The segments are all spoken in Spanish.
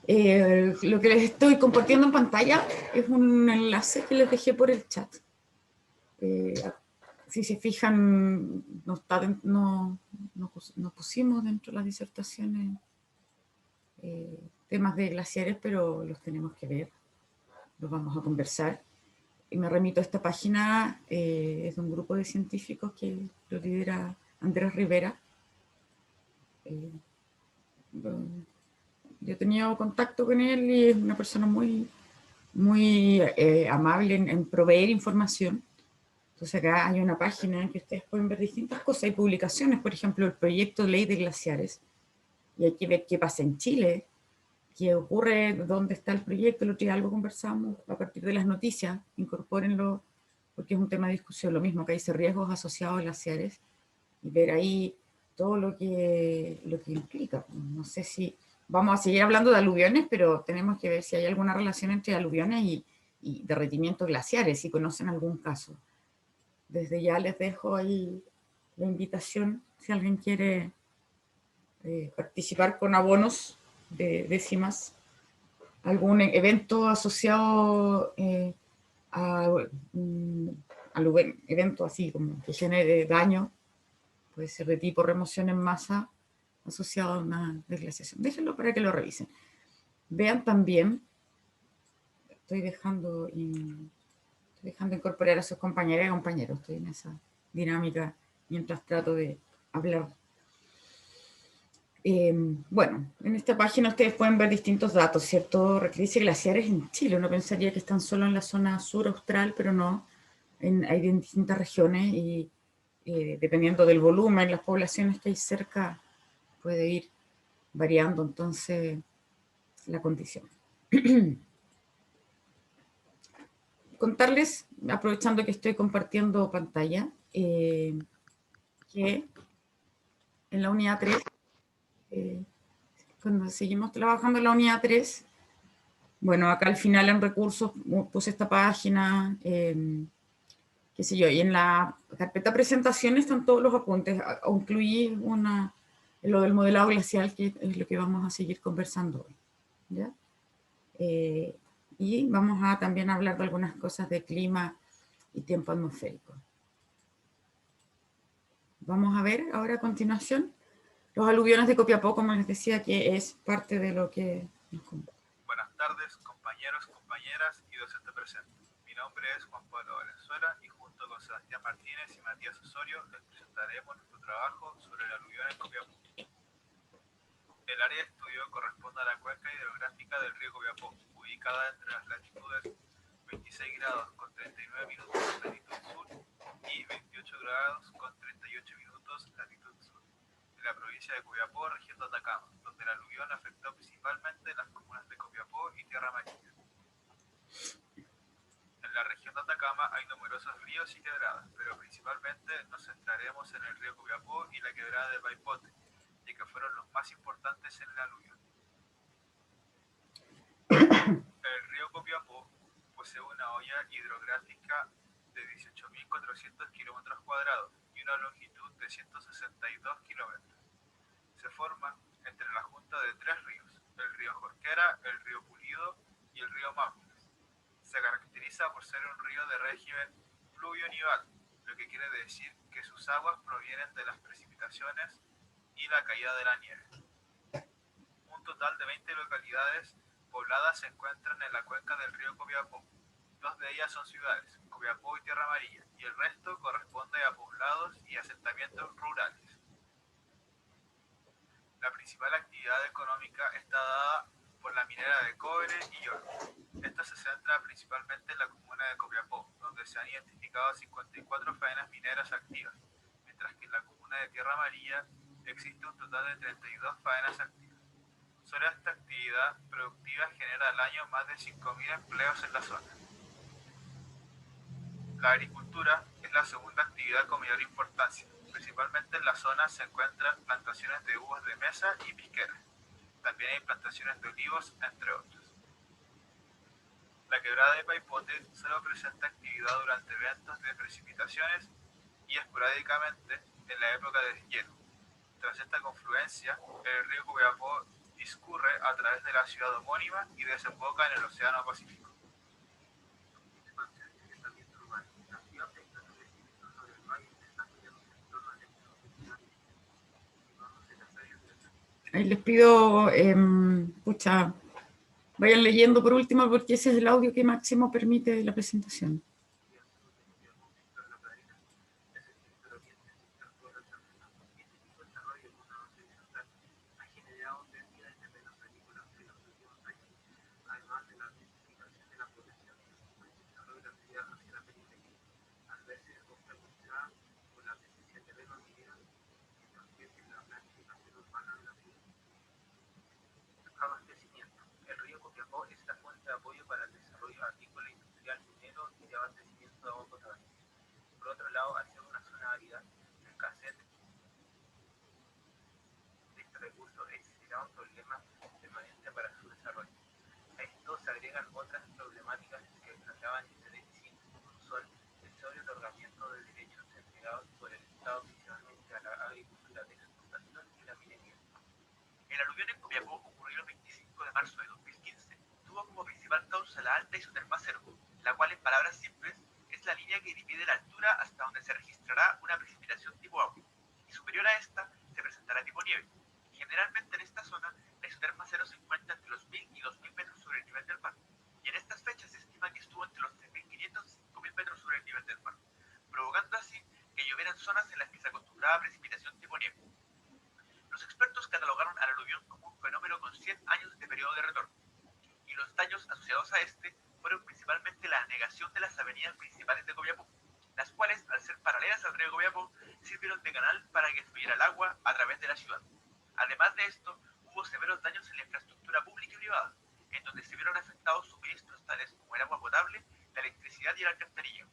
Lo que les estoy compartiendo en pantalla es un enlace que les dejé por el chat. Eh, si se fijan, no pusimos dentro de las disertaciones temas de glaciares, pero los tenemos que ver, los vamos a conversar. Y me remito a esta página, es de un grupo de científicos que lo lidera Andrés Rivera. Yo he tenido contacto con él y es una persona muy amable en proveer información. Entonces acá hay una página en que ustedes pueden ver distintas cosas. Hay publicaciones, por ejemplo, el proyecto de ley de glaciares. Y hay que ver qué pasa en Chile, qué ocurre, dónde está el proyecto. El otro día algo conversamos a partir de las noticias. Incorpórenlo porque es un tema de discusión. Lo mismo que dice riesgos asociados a glaciares y ver ahí todo lo que implica. No sé si vamos a seguir hablando de aluviones, pero tenemos que ver si hay alguna relación entre aluviones y derretimientos glaciares, si conocen algún caso. Desde ya les dejo ahí la invitación, si alguien quiere participar con abonos de décimas, algún evento asociado a algún evento así como que genere daño, puede ser de tipo remoción en masa asociado a una desglaciación. Déjenlo para que lo revisen. Vean también, estoy dejando incorporar a sus compañeras y compañeros, estoy en esa dinámica mientras trato de hablar. Bueno, en esta página ustedes pueden ver distintos datos, ¿cierto? Dice glaciares en Chile. Uno pensaría que están solo en la zona sur austral, pero no. Hay en distintas regiones y dependiendo del volumen, las poblaciones que hay cerca, puede ir variando entonces la condición. Contarles, aprovechando que estoy compartiendo pantalla, que en la unidad 3, cuando seguimos trabajando en la unidad 3, bueno, acá al final en recursos puse esta página, qué sé yo, y en la carpeta presentaciones están todos los apuntes, incluí lo del modelado glacial, que es lo que vamos a seguir conversando hoy, ¿ya? Y vamos a también hablar de algunas cosas de clima y tiempo atmosférico. Vamos a ver ahora a continuación los aluviones de Copiapó, como les decía, que es parte de lo que nos compete. Buenas tardes, compañeros, compañeras y docente presente. Mi nombre es Juan Pablo Valenzuela y junto con Sebastián Martínez y Matías Osorio les presentaremos nuestro trabajo sobre el aluvión en Copiapó. El área de estudio corresponde a la cuenca hidrográfica del río Copiapó, ubicada entre las latitudes 26 grados con 39 minutos latitud sur y 28 grados con 38 minutos latitud sur, de la provincia de Copiapó, región de Atacama, donde el aluvión afectó principalmente las comunas de Copiapó y Tierra Amarilla. En la región de Atacama hay numerosos ríos y quebradas, pero principalmente nos centraremos en el río Copiapó y la quebrada de Paipote, ya que fueron los más importantes en el aluvión. El río Copiapó posee una hoya hidrográfica de 18.400 kilómetros cuadrados y una longitud de 162 kilómetros. Se forma entre la junta de tres ríos, el río Jorquera, el río Pulido y el río Máules. Se caracteriza por ser un río de régimen pluvio-nival, lo que quiere decir que sus aguas provienen de las precipitaciones y la caída de la nieve. Un total de 20 localidades pobladas se encuentran en la cuenca del río Copiapó. Dos de ellas son ciudades, Copiapó y Tierra Amarilla, y el resto corresponde a poblados y asentamientos rurales. La principal actividad económica está dada por la minera de cobre y oro. Esta se centra principalmente en la comuna de Copiapó, donde se han identificado 54 faenas mineras activas, mientras que en la comuna de Tierra Amarilla existe un total de 32 faenas activas. Solo esta actividad productiva genera al año más de 5.000 empleos en la zona. La agricultura es la segunda actividad con mayor importancia. Principalmente en la zona se encuentran plantaciones de uvas de mesa y pisqueras. También hay plantaciones de olivos, entre otros. La quebrada de Paipote solo presenta actividad durante eventos de precipitaciones y esporádicamente en la época de deshielo. Tras esta confluencia, el río Copiapó discurre a través de la ciudad homónima y desemboca en el Océano Pacífico. Ahí les pido, pucha, vayan leyendo por último, porque ese es el audio que máximo permite la presentación. Abastecimiento. El río Copiapó es la fuente de apoyo para el desarrollo agrícola, industrial, minero y de abastecimiento de agua potable. Por otro lado, al ser una zona árida, la escasez de este recurso existirá un problema permanente para su desarrollo. A esto se agregan otras problemáticas que planteaban este deficiente, como son el sobreotorgamiento de derechos entregados por el Estado principalmente a la agricultura de exportación y la minería. El aluvión en Copiapó ocurrió el 25 de marzo de 2015. Tuvo como principal causa la alta isoterma cero, la cual en palabras simples es la línea que divide la altura hasta donde se registrará una precipitación tipo agua, y superior a esta se presentará tipo nieve. Generalmente en esta zona la isoterma cero se encuentra entre los 1000 y 2000 metros sobre el nivel del mar, y en estas fechas se estima que estuvo entre los 3500 y 5000 metros sobre el nivel del mar, provocando así que llovieran zonas en las que se acostumbraba a precipitación tipo nieve. Los expertos catalogaron al aluvión como un fenómeno con 100 años de periodo de retorno, y los daños asociados a este fueron principalmente la anegación de las avenidas principales de Copiapó, las cuales, al ser paralelas al río Copiapó, sirvieron de canal para que fluyera el agua a través de la ciudad. Además de esto, hubo severos daños en la infraestructura pública y privada, en donde se vieron afectados suministros tales como el agua potable, la electricidad y el alcantarillado.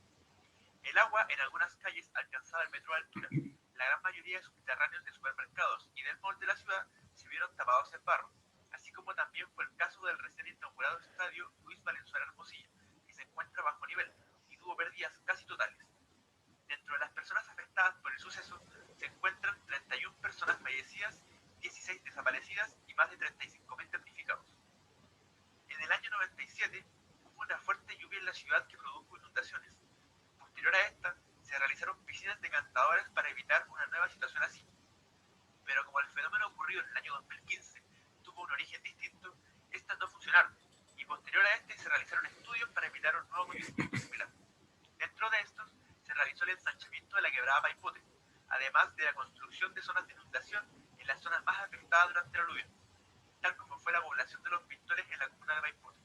El agua en algunas calles alcanzaba el metro de altura. La gran mayoría de subterráneos de supermercados y del mall de la ciudad se vieron tapados en barro, así como también fue el caso del recién inaugurado estadio Luis Valenzuela Hermosilla, que se encuentra bajo nivel y tuvo pérdidas casi totales. Dentro de las personas afectadas por el suceso se encuentran 31 personas fallecidas, 16 desaparecidas y más de 35.000 damnificados. En el año 97 hubo una fuerte lluvia en la ciudad que produjo inundaciones. Posterior a esta, se realizaron piscinas decantadoras para evitar una nueva situación así. Pero como el fenómeno ocurrió en el año 2015 tuvo un origen distinto, estas no funcionaron, y posterior a este se realizaron estudios para evitar un nuevo movimiento similar. Dentro de estos, se realizó el ensanchamiento de la quebrada Paipote, además de la construcción de zonas de inundación en las zonas más afectadas durante el aluvión, tal como fue la población de los pintores en la comuna de Paipote.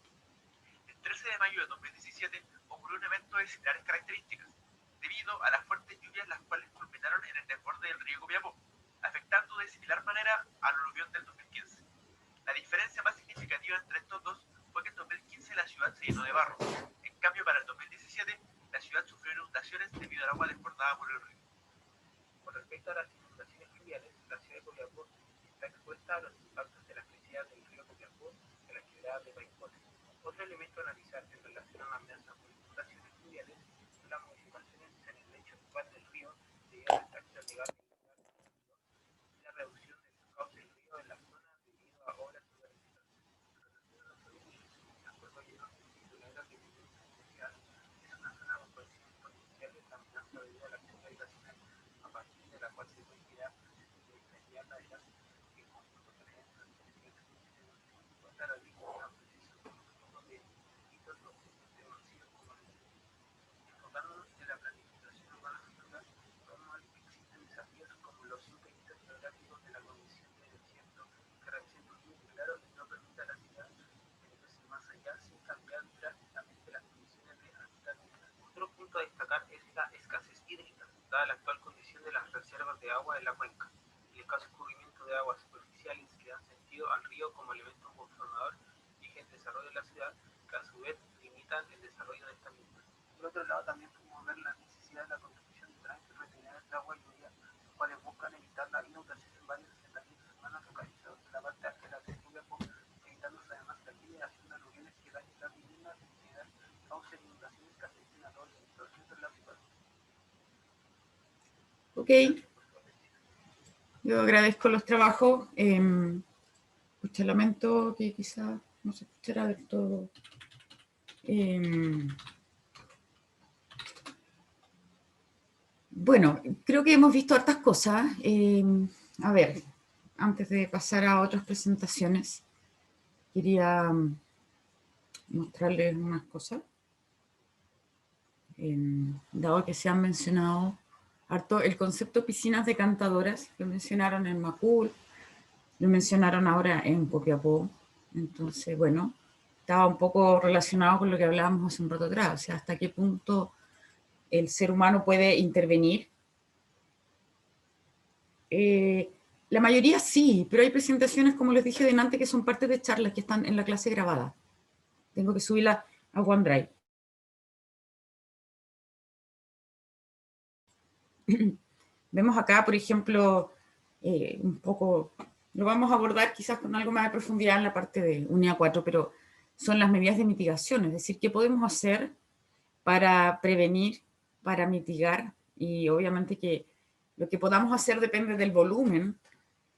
El 13 de mayo de 2017 ocurrió un evento de similares características, debido a las fuertes lluvias las cuales culminaron en el desborde del río Copiapó, afectando de similar manera al aluvión del 2015. La diferencia más significativa entre estos dos fue que en 2015 la ciudad se llenó de barro. En cambio, para el 2017, la ciudad sufrió inundaciones debido al agua desbordada por el río. Con respecto a las inundaciones fluviales, la ciudad de Copiapó está expuesta a los impactos de las crecidas del río Copiapó y las quebradas de Paipote. Otro elemento a analizar en relación a la amenaza por inundaciones fluviales son las modificaciones en el lecho actual del río debido a la extracción legal y la reducción del cauce del río en la zona debido a obras urbanísticas. La curva llena de la era residencial es una zona con potenciales amenaza debido a la actividad habitacional, a partir de la cual se puede mirar de inmediata de las que conjunto preferencias contra la víctima de delitos o conocidos como enfocándonos en la planificación urbana futura, como existen desafíos como los impedimentos geográficos de la condición de desierto que representa un límite claro y no permite a la ciudad meterse más allá sin cambiar drásticamente las condiciones de hábitat. Otro punto a destacar es la escasez hídrica, dada la actual condición de las reservas de agua en la cuenca, el escaso escurrimiento de aguas superficiales que dan sentido al río como elemento conformador y el desarrollo de la ciudad, que a su vez limitan el desarrollo de esta misma. Por otro lado, también podemos ver la necesidad de la construcción de tranques retenedores de agua lluvia, los cuales buscan evitar la inundación en varios asentamientos urbanos localizados en la parte alta de la Copiapó, evitándose además la generación de aluviones que dañen las viviendas y en general causen inundaciones que afecten a todo el entorno de la ciudad. Ok, yo agradezco los trabajos. Pucha, lamento que quizá no se escuchará del todo. Bueno, creo que hemos visto hartas cosas. A ver, antes de pasar a otras presentaciones, quería mostrarles unas cosas. Dado que se han mencionado harto el concepto de piscinas decantadoras, lo mencionaron en Macul, lo mencionaron ahora en Copiapó. Entonces, bueno, estaba un poco relacionado con lo que hablábamos hace un rato atrás, o sea, hasta qué punto el ser humano puede intervenir. La mayoría sí, pero hay presentaciones, como les dije delante, que son parte de charlas que están en la clase grabada. Tengo que subirla a OneDrive. Vemos acá, por ejemplo, un poco, lo vamos a abordar quizás con algo más de profundidad en la parte de unidad 4, pero son las medidas de mitigación, es decir, qué podemos hacer para prevenir, para mitigar, y obviamente que lo que podamos hacer depende del volumen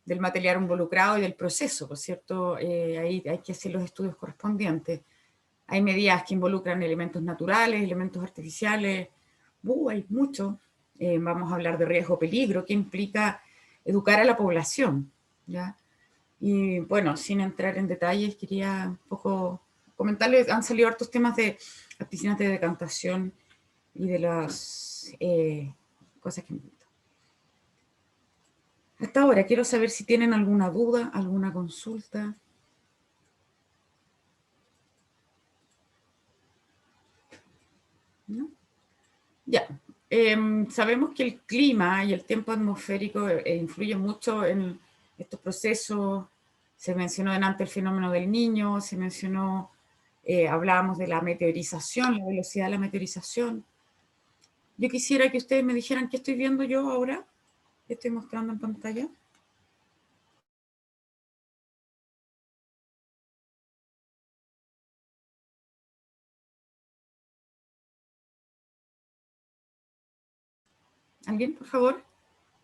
del material involucrado y del proceso, por cierto, ahí hay que hacer los estudios correspondientes. Hay medidas que involucran elementos naturales, elementos artificiales, hay mucho. Vamos a hablar de riesgo peligro, que implica educar a la población, ¿ya? Y bueno, sin entrar en detalles, quería un poco comentarles, han salido hartos temas de las piscinas de decantación y de las cosas que... Hasta ahora, quiero saber si tienen alguna duda, alguna consulta. ¿No? Ya. Sabemos que el clima y el tiempo atmosférico influyen mucho en estos procesos. Se mencionó delante el fenómeno del Niño, se mencionó, hablábamos de la meteorización, la velocidad de la meteorización. Yo quisiera que ustedes me dijeran qué estoy viendo yo ahora, qué estoy mostrando en pantalla. ¿Alguien, por favor?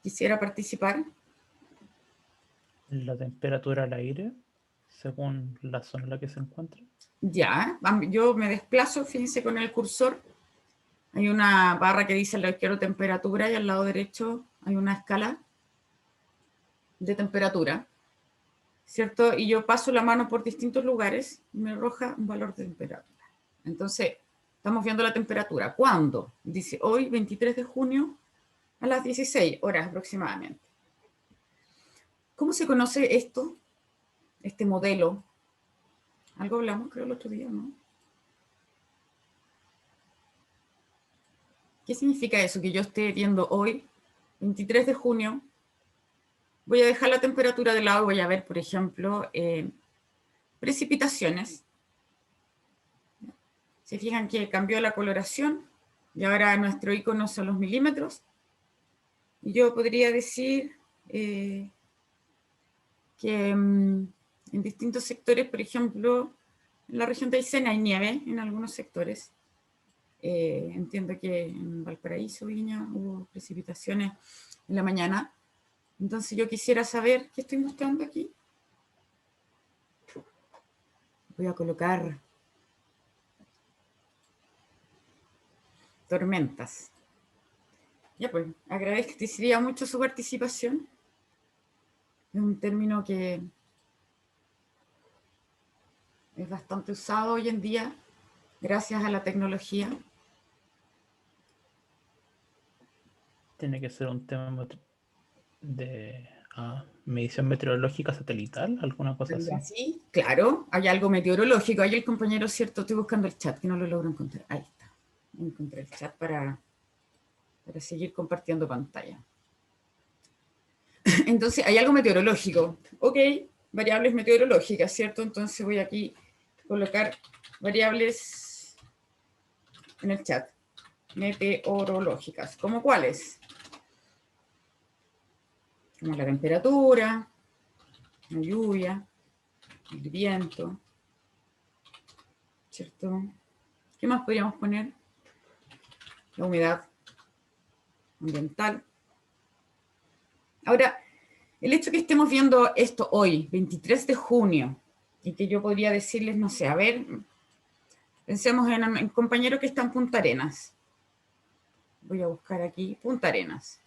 Quisiera participar. La temperatura del aire, según la zona en la que se encuentra. Ya, yo me desplazo, fíjense con el cursor. Hay una barra que dice al lado izquierdo temperatura y al lado derecho hay una escala de temperatura, ¿cierto? Y yo paso la mano por distintos lugares y me arroja un valor de temperatura. Entonces, estamos viendo la temperatura. ¿Cuándo? Dice hoy, 23 de junio, a las 16 horas aproximadamente. ¿Cómo se conoce esto? Este modelo. Algo hablamos, creo, el otro día, ¿no? ¿Qué significa eso? Que yo esté viendo hoy, 23 de junio, voy a dejar la temperatura de lado, voy a ver, por ejemplo, precipitaciones. Se fijan que cambió la coloración y ahora nuestro icono son los milímetros. Y yo podría decir que en distintos sectores, por ejemplo, en la región de Aysén hay nieve en algunos sectores. Entiendo que en Valparaíso, Viña, hubo precipitaciones en la mañana. Entonces yo quisiera saber qué estoy mostrando aquí. Voy a colocar tormentas. Ya pues, agradecería mucho su participación. Es un término que es bastante usado hoy en día gracias a la tecnología. Tiene que ser un tema de medición meteorológica satelital, alguna cosa así. Así, claro, hay algo meteorológico. Ahí el compañero, cierto, estoy buscando el chat, que no lo logro encontrar. Ahí está. Encontré el chat para seguir compartiendo pantalla. Entonces, hay algo meteorológico. Ok, variables meteorológicas, ¿cierto? Entonces voy aquí a colocar variables en el chat. Meteorológicas. ¿Cómo cuáles? Como la temperatura, la lluvia, el viento, ¿cierto? ¿Qué más podríamos poner? La humedad ambiental. Ahora, El hecho que estemos viendo esto hoy, 23 de junio, y que yo podría decirles, no sé, a ver, pensemos en un compañero que está en Punta Arenas. Voy a buscar aquí, Punta Arenas.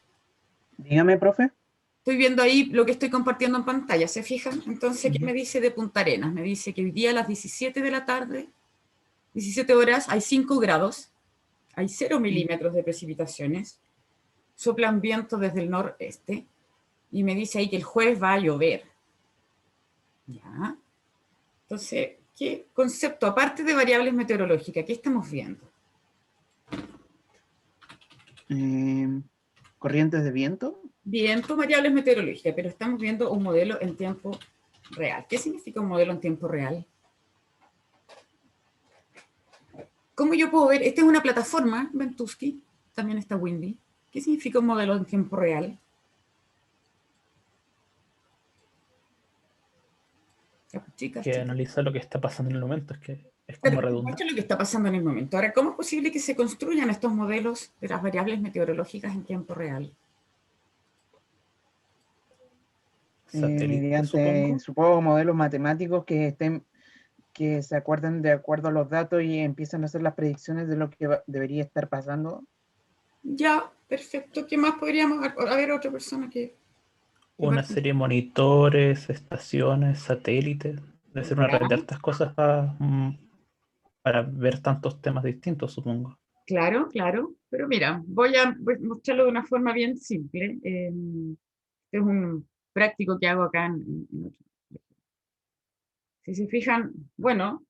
Dígame, profe. Estoy viendo ahí lo que estoy compartiendo en pantalla, ¿se fijan? Entonces, ¿qué me dice de Punta Arenas? Me dice que hoy día a las 17 de la tarde, 17 horas, hay 5 grados, hay 0 milímetros de precipitaciones, soplan vientos desde el noreste, y me dice ahí que el jueves va a llover. ¿Ya? Entonces, ¿qué concepto, aparte de variables meteorológicas, qué estamos viendo? Corrientes de viento. Viento, variables meteorológicas, pero estamos viendo un modelo en tiempo real. ¿Qué significa un modelo en tiempo real? ¿Cómo yo puedo ver? Esta es una plataforma, Ventusky, también está Windy. ¿Qué significa un modelo en tiempo real? Chicas, Que chicas. analiza lo que está pasando en el momento, es que es como Pero redundante. muestra lo que está pasando en el momento. Ahora, ¿cómo es posible que se construyan estos modelos de las variables meteorológicas en tiempo real? Satélite, Mediante, supongo. supongo, modelos matemáticos que se acuerden de acuerdo a los datos y empiezan a hacer las predicciones de lo que debería estar pasando. Ya, perfecto. ¿Qué más podríamos? A ver, otra persona que Una serie de monitores, estaciones, satélites. Debe ser una red de Ya, hartas cosas para ver tantos temas distintos, supongo. claro, claro. Pero mira, voy a mostrarlo de una forma bien simple. Este es un práctico que hago acá en otro. Si se fijan, bueno,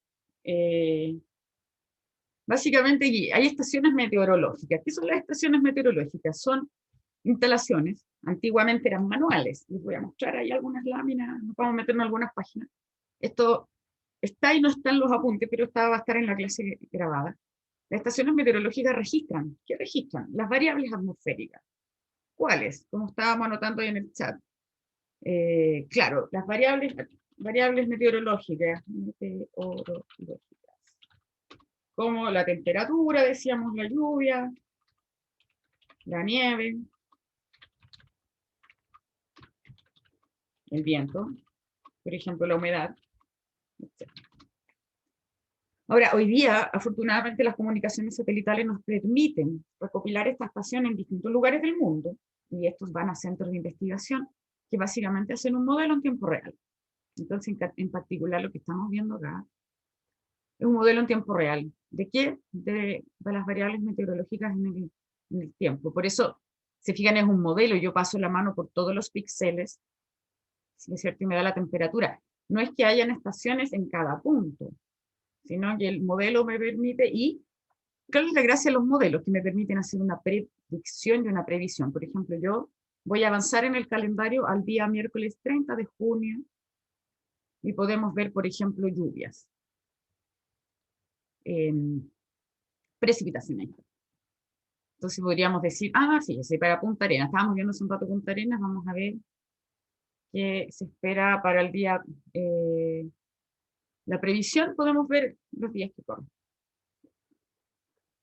eh, básicamente hay estaciones meteorológicas. ¿Qué son las estaciones meteorológicas? Son instalaciones, antiguamente eran manuales. Les voy a mostrar ahí algunas láminas, nos vamos a meter en algunas páginas. Esto está y no está en los apuntes, pero va a estar en la clase grabada. Las estaciones meteorológicas registran. ¿Qué registran? Las variables atmosféricas. ¿Cuáles? Como estábamos anotando ahí en el chat. Claro, las variables meteorológicas, como la temperatura, decíamos, la lluvia, la nieve, el viento, por ejemplo, la humedad, etc. Ahora, hoy día, afortunadamente, las comunicaciones satelitales nos permiten recopilar esta estación en distintos lugares del mundo, y estos van a centros de investigación que básicamente hacen un modelo en tiempo real. Entonces, en particular, lo que estamos viendo acá es un modelo en tiempo real. ¿De qué? De las variables meteorológicas en el tiempo. Por eso, se fijan, es un modelo, yo paso la mano por todos los píxeles, ¿sí es cierto? Y me da la temperatura. No es que hayan estaciones en cada punto, sino que el modelo me permite, y claro, es la gracia de los modelos, que me permiten hacer una predicción y una previsión. Por ejemplo, yo voy a avanzar en el calendario al día miércoles 30 de junio, y podemos ver, por ejemplo, lluvias, precipitaciones. Entonces podríamos decir, sí, ya sé, para Punta Arenas, estábamos viendo hace un rato Punta Arenas, vamos a ver qué se espera para el día, la previsión, podemos ver los días que corren.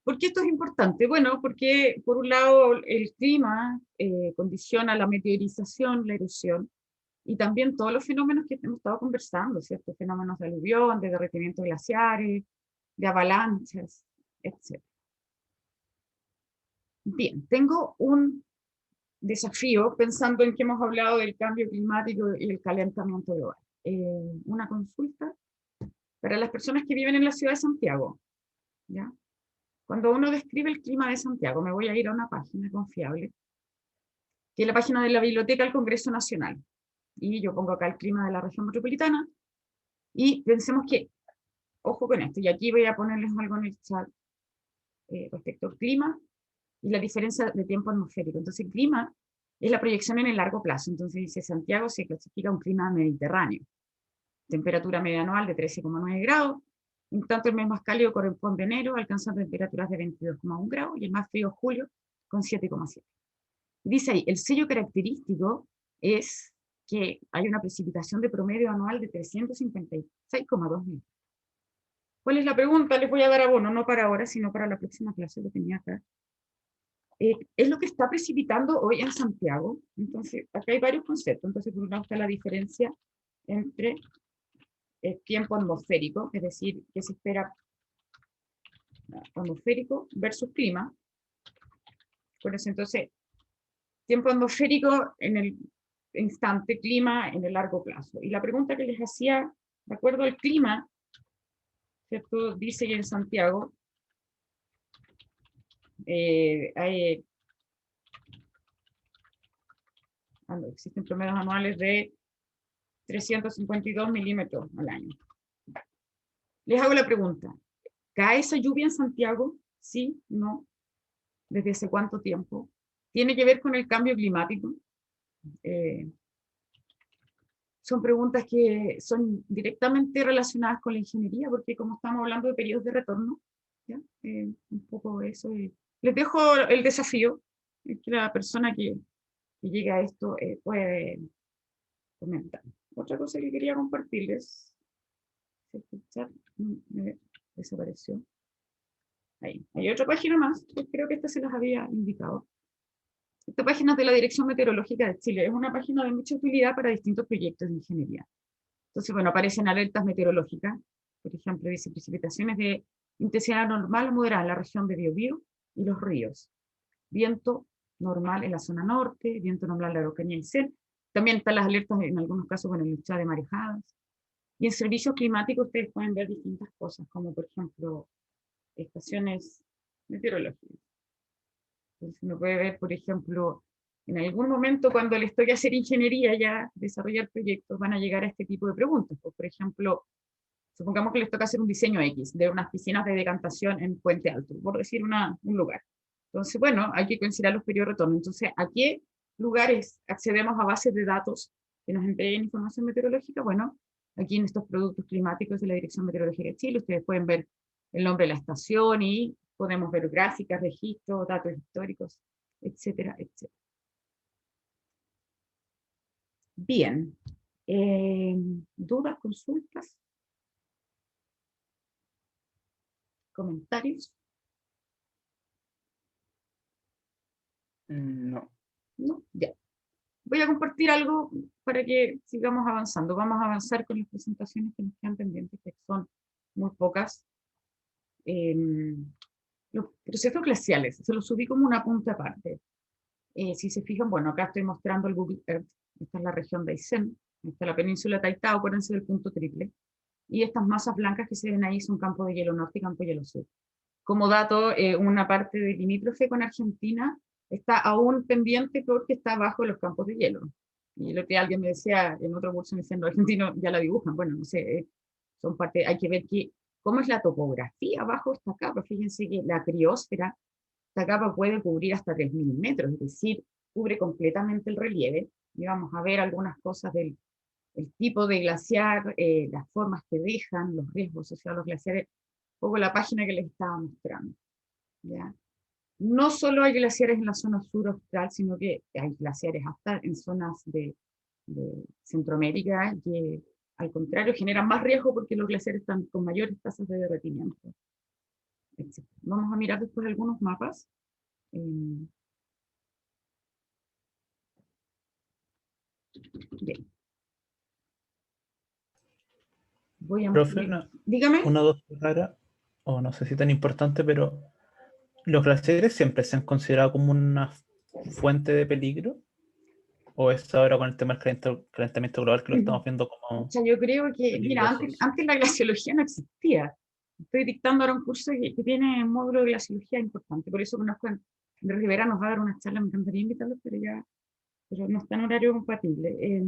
¿Por qué esto es importante? Bueno, porque por un lado el clima condiciona la meteorización, la erosión, y también todos los fenómenos que hemos estado conversando, ¿cierto? Fenómenos de aluvión, de derretimiento glaciares, de avalanchas, etc. Bien, tengo un desafío pensando en que hemos hablado del cambio climático y el calentamiento global. Una consulta para las personas que viven en la ciudad de Santiago, ¿ya? Cuando uno describe el clima de Santiago, me voy a ir a una página confiable, que es la página de la Biblioteca del Congreso Nacional. Y yo pongo acá el clima de la región metropolitana, y pensemos que, ojo con esto, y aquí voy a ponerles algo en el chat respecto al clima y la diferencia de tiempo atmosférico. Entonces, el clima es la proyección en el largo plazo. Entonces, dice Santiago se clasifica un clima mediterráneo. Temperatura media anual de 13,9 grados. En tanto, el mes más cálido corresponde a enero, alcanzando temperaturas de 22,1 grados, y el más frío julio, con 7,7. Dice ahí, el sello característico es que hay una precipitación de promedio anual de 356,2 milímetros. ¿Cuál es la pregunta? Les voy a dar abono, no para ahora, sino para la próxima clase, lo tenía acá. es lo que está precipitando hoy en Santiago. Entonces, acá hay varios conceptos. Entonces, por un lado está la diferencia entre tiempo atmosférico, es decir, que se espera atmosférico versus clima. Por eso, entonces, tiempo atmosférico en el instante, clima en el largo plazo. Y la pregunta que les hacía, de acuerdo al clima, ¿cierto? Dice que en Santiago existen promedios anuales de 352 milímetros al año. Les hago la pregunta, ¿cae esa lluvia en Santiago? ¿Sí? ¿No? ¿Desde hace cuánto tiempo? ¿Tiene que ver con el cambio climático? Son preguntas que son directamente relacionadas con la ingeniería, porque como estamos hablando de periodos de retorno, ¿ya? Un poco eso. Les dejo el desafío, que la persona que llegue a esto puede comentar. Otra cosa que quería compartirles, el chat me desapareció. Ahí. Hay otra página más, creo que esta se las había indicado. Esta página es de la Dirección Meteorológica de Chile. Es una página de mucha utilidad para distintos proyectos de ingeniería. Entonces, bueno, aparecen alertas meteorológicas. Por ejemplo, dice precipitaciones de intensidad normal o moderada en la región de Biobío y los ríos. Viento normal en la zona norte, viento normal en la Araucanía y Cel. También están las alertas en algunos casos con el lucha de marejadas. Y en servicios climáticos ustedes pueden ver distintas cosas, como por ejemplo, estaciones meteorológicas. Entonces uno puede ver, por ejemplo, en algún momento cuando les toque hacer ingeniería ya, desarrollar proyectos, van a llegar a este tipo de preguntas. Pues, por ejemplo, supongamos que les toca hacer un diseño X de unas piscinas de decantación en Puente Alto, por decir un lugar. Entonces, bueno, hay que considerar los periodos de retorno. Entonces, ¿a qué lugares accedemos a bases de datos que nos entreguen información meteorológica? Bueno, aquí en estos productos climáticos de la Dirección Meteorológica de Chile, ustedes pueden ver el nombre de la estación y podemos ver gráficas, registros, datos históricos, etcétera, etcétera. Bien. ¿Dudas, consultas? ¿Comentarios? No. No, ya. Voy a compartir algo para que sigamos avanzando. Vamos a avanzar con las presentaciones que nos quedan pendientes, que son muy pocas. Los procesos glaciales, se los subí como una punta aparte. Si se fijan, bueno, acá estoy mostrando el Google Earth. Esta es la región de Aysén, esta es la península Taitao, acuérdense del punto triple. Y estas masas blancas que se ven ahí son campo de hielo norte y campo de hielo sur. Como dato, una parte del limítrofe con Argentina está aún pendiente porque está bajo los campos de hielo. Y lo que alguien me decía en otro curso, me decían, los argentinos ya la dibujan. Bueno, no sé, son parte, hay que ver cómo es la topografía bajo esta capa. Fíjense que la criósfera, esta capa puede cubrir hasta 3.000 metros, es decir, cubre completamente el relieve. Y vamos a ver algunas cosas del tipo de glaciar, las formas que dejan, los riesgos asociados a los glaciares, un poco la página que les estaba mostrando. ¿Ya? No solo hay glaciares en la zona sur austral, sino que hay glaciares hasta en zonas de Centroamérica que, al contrario, generan más riesgo porque los glaciares están con mayores tasas de derretimiento. Etc. Vamos a mirar después algunos mapas. Bien. Voy a Profe, dígame. una dos rara, o no sé si tan importante, pero ¿los glaciares siempre se han considerado como una fuente de peligro? ¿O es ahora con el tema del calentamiento global que lo estamos viendo como O sea, yo creo que, mira, peligrosos? antes la glaciología no existía. Estoy dictando ahora un curso que tiene un módulo de glaciología importante, por eso conozco a Andrés Rivera, nos va a dar una charla, me encantaría invitarlo, pero no está en horario compatible.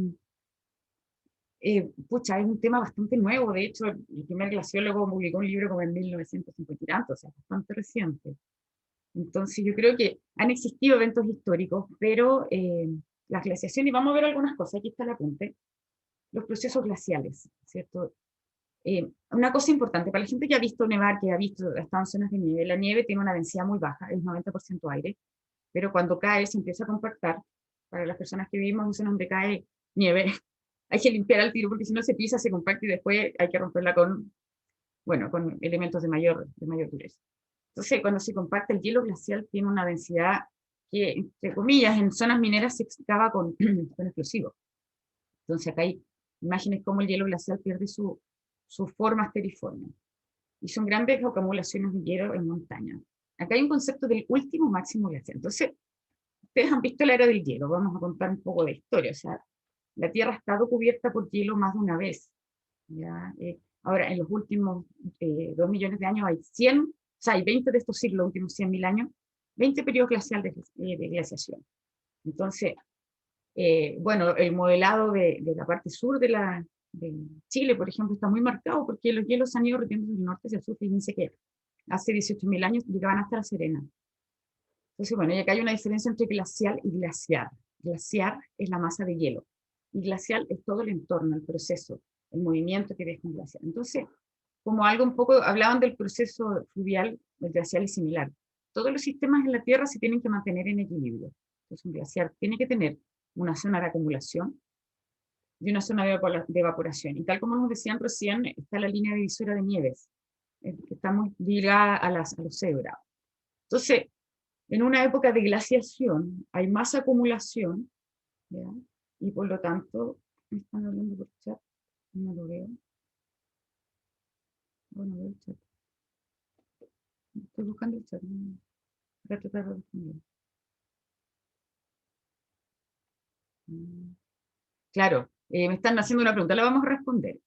Pucha, es un tema bastante nuevo, de hecho, el primer glaciólogo publicó un libro como en 1950 y tanto, o sea, bastante reciente. Entonces yo creo que han existido eventos históricos, pero las glaciaciones, y vamos a ver algunas cosas, aquí está el apunte, los procesos glaciales, ¿cierto? Una cosa importante, para la gente que ha visto nevar, que ha visto, estado en zonas de nieve, la nieve tiene una densidad muy baja, es 90% aire, pero cuando cae se empieza a compactar. Para las personas que vivimos en zonas donde cae nieve, hay que limpiar al tiro, porque si no se pisa, se compacta y después hay que romperla con elementos de mayor dureza. Entonces, cuando se compacta, el hielo glacial tiene una densidad que, entre comillas, en zonas mineras se excava con, con explosivos. Entonces acá hay imágenes como el hielo glacial pierde su forma asteriforme. Y son grandes acumulaciones de hielo en montaña. Acá hay un concepto del último máximo glacial. Entonces, ustedes han visto la era del hielo, vamos a contar un poco de historia. O sea, la Tierra ha estado cubierta por hielo más de una vez. ¿Ya? Ahora, en los últimos 2 millones de años hay 100, o sea, hay 20 de estos siglos, los últimos 100.000 años, 20 periodos glaciales de glaciación. Entonces, bueno, el modelado de la parte sur de Chile, por ejemplo, está muy marcado porque los hielos han ido retiendo del norte hacia el sur. Fíjense que hace 18.000 años llegaban hasta La Serena. Entonces, bueno, y acá hay una diferencia entre glacial y glaciar. Glaciar es la masa de hielo y glacial es todo el entorno, el proceso, el movimiento que deja un glaciar. Entonces, como algo un poco, hablaban del proceso fluvial, el glacial es similar. Todos los sistemas en la Tierra se tienen que mantener en equilibrio. Entonces, un glaciar tiene que tener una zona de acumulación y una zona de evaporación. Y tal como nos decían recién, está la línea divisora de nieves, que está muy ligada a los 0 grados. Entonces, en una época de glaciación hay más acumulación, ¿ya? Y por lo tanto, me están hablando por chat, no lo veo. Bueno, veo el chat. Estoy buscando el chat, no, para tratar de responder. Claro, me están haciendo una pregunta, la vamos a responder.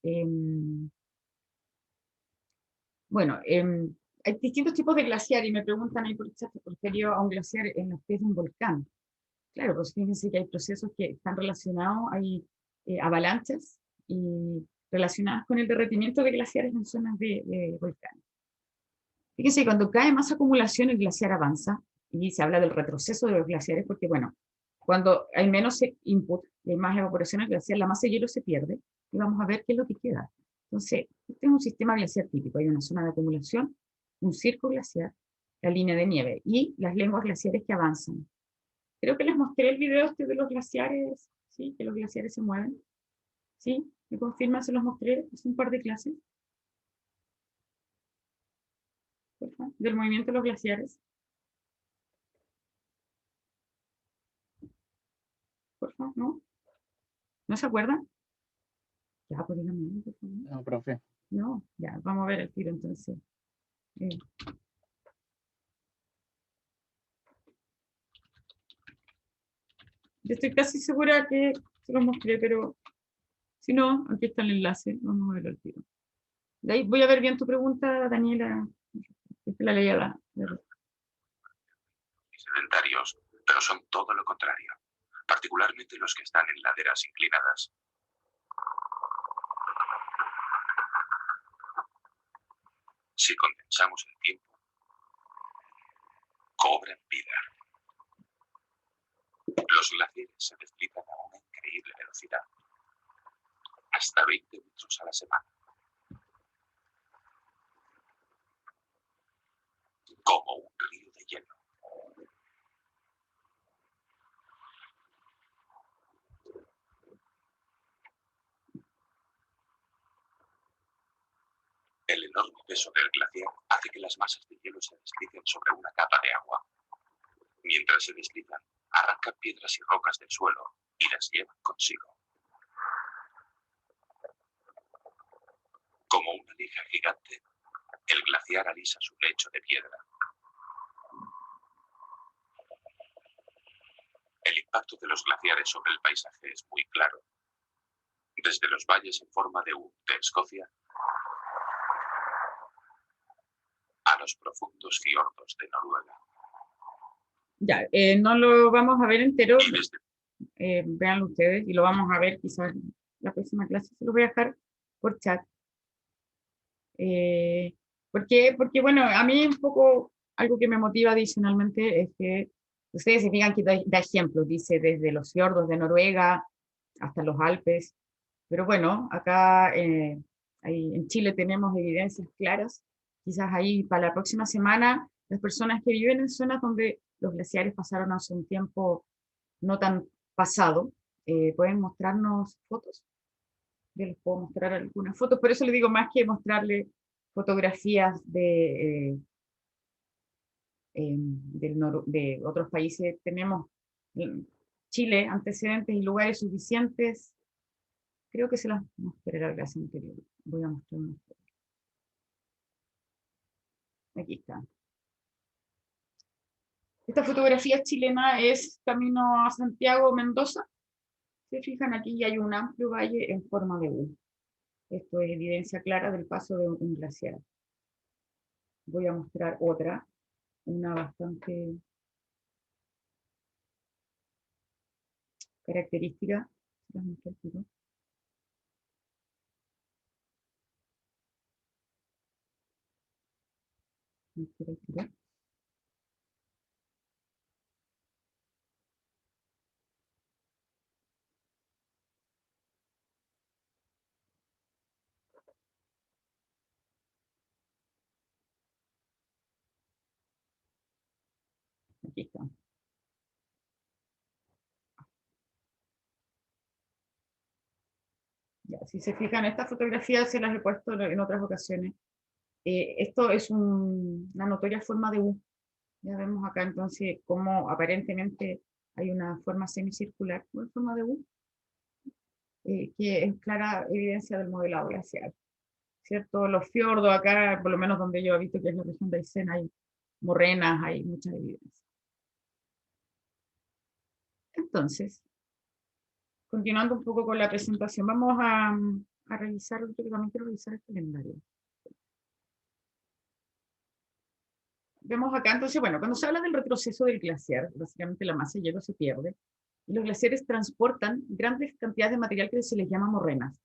Bueno, hay distintos tipos de glaciar y me preguntan ahí por el chat, ¿por qué a un glaciar en los pies de un volcán? Claro, pues fíjense que hay procesos que están relacionados, hay avalanchas y relacionadas con el derretimiento de glaciares en zonas de volcanes. Fíjense que cuando cae más acumulación el glaciar avanza y se habla del retroceso de los glaciares porque, bueno, cuando hay menos input y hay más evaporación al glaciar, la masa de hielo se pierde y vamos a ver qué es lo que queda. Entonces, este es un sistema glaciar típico. Hay una zona de acumulación, un circo glaciar, la línea de nieve y las lenguas glaciares que avanzan. Creo que les mostré el video de los glaciares, ¿sí? Que los glaciares se mueven. ¿Sí? ¿Me confirman? Se los mostré hace un par de clases. Por favor, del movimiento de los glaciares. Por favor, ¿no? ¿No se acuerdan? Ya, pues díganme, por favor. No, profe. No, ya, vamos a ver el tiro entonces. Eh, yo estoy casi segura que se los mostré, pero si no, aquí está el enlace. Vamos a ver el tiro. De ahí voy a ver bien tu pregunta, Daniela. La leí a sedentarios, pero son todo lo contrario, particularmente los que están en laderas inclinadas. Si condensamos el tiempo, cobran vida. Los glaciares se deslizan a una increíble velocidad, hasta 20 metros a la semana. Como un río de hielo. El enorme peso del glaciar hace que las masas de hielo se deslicen sobre una capa de agua. Mientras se deslizan, arrancan piedras y rocas del suelo y las llevan consigo. Como una lija gigante, el glaciar alisa su lecho de piedra. El impacto de los glaciares sobre el paisaje es muy claro. Desde los valles en forma de U de Escocia a los profundos fiordos de Noruega. Ya, no lo vamos a ver entero, Y desde véanlo ustedes y lo vamos a ver quizás en la próxima clase. Se los voy a dejar por chat. Porque, bueno, a mí un poco algo que me motiva adicionalmente es que ustedes se fijan que da ejemplos, dice desde los fiordos de Noruega hasta los Alpes, pero bueno, acá en Chile tenemos evidencias claras, quizás ahí para la próxima semana las personas que viven en zonas donde los glaciares pasaron hace un tiempo no tan pasado, pueden mostrarnos fotos. Yo les puedo mostrar algunas fotos, por eso les digo más que mostrarle fotografías de otros países. Tenemos Chile, antecedentes y lugares suficientes. Creo que se las mostré la clase anterior. Voy a mostrar una foto. Aquí está. Esta fotografía chilena es camino a Santiago, Mendoza. Se fijan, aquí hay un amplio valle en forma de U. Esto es evidencia clara del paso de un glaciar. Voy a mostrar otra, una bastante característica. Las muestro al tiro. Muestro al tiro. Aquí está. Ya, si se fijan, estas fotografías se las he puesto en otras ocasiones. Esto es una notoria forma de U. Ya vemos acá entonces cómo aparentemente hay una forma semicircular en forma de U, que es clara evidencia del modelado glacial. ¿Cierto? Los fiordos acá, por lo menos donde yo he visto que es la región de Aysén, hay morrenas, hay mucha evidencia. Entonces, continuando un poco con la presentación, vamos a revisar, yo también quiero revisar el calendario. Vemos acá, entonces, bueno, cuando se habla del retroceso del glaciar, básicamente la masa de hielo se pierde, y los glaciares transportan grandes cantidades de material que se les llama morrenas.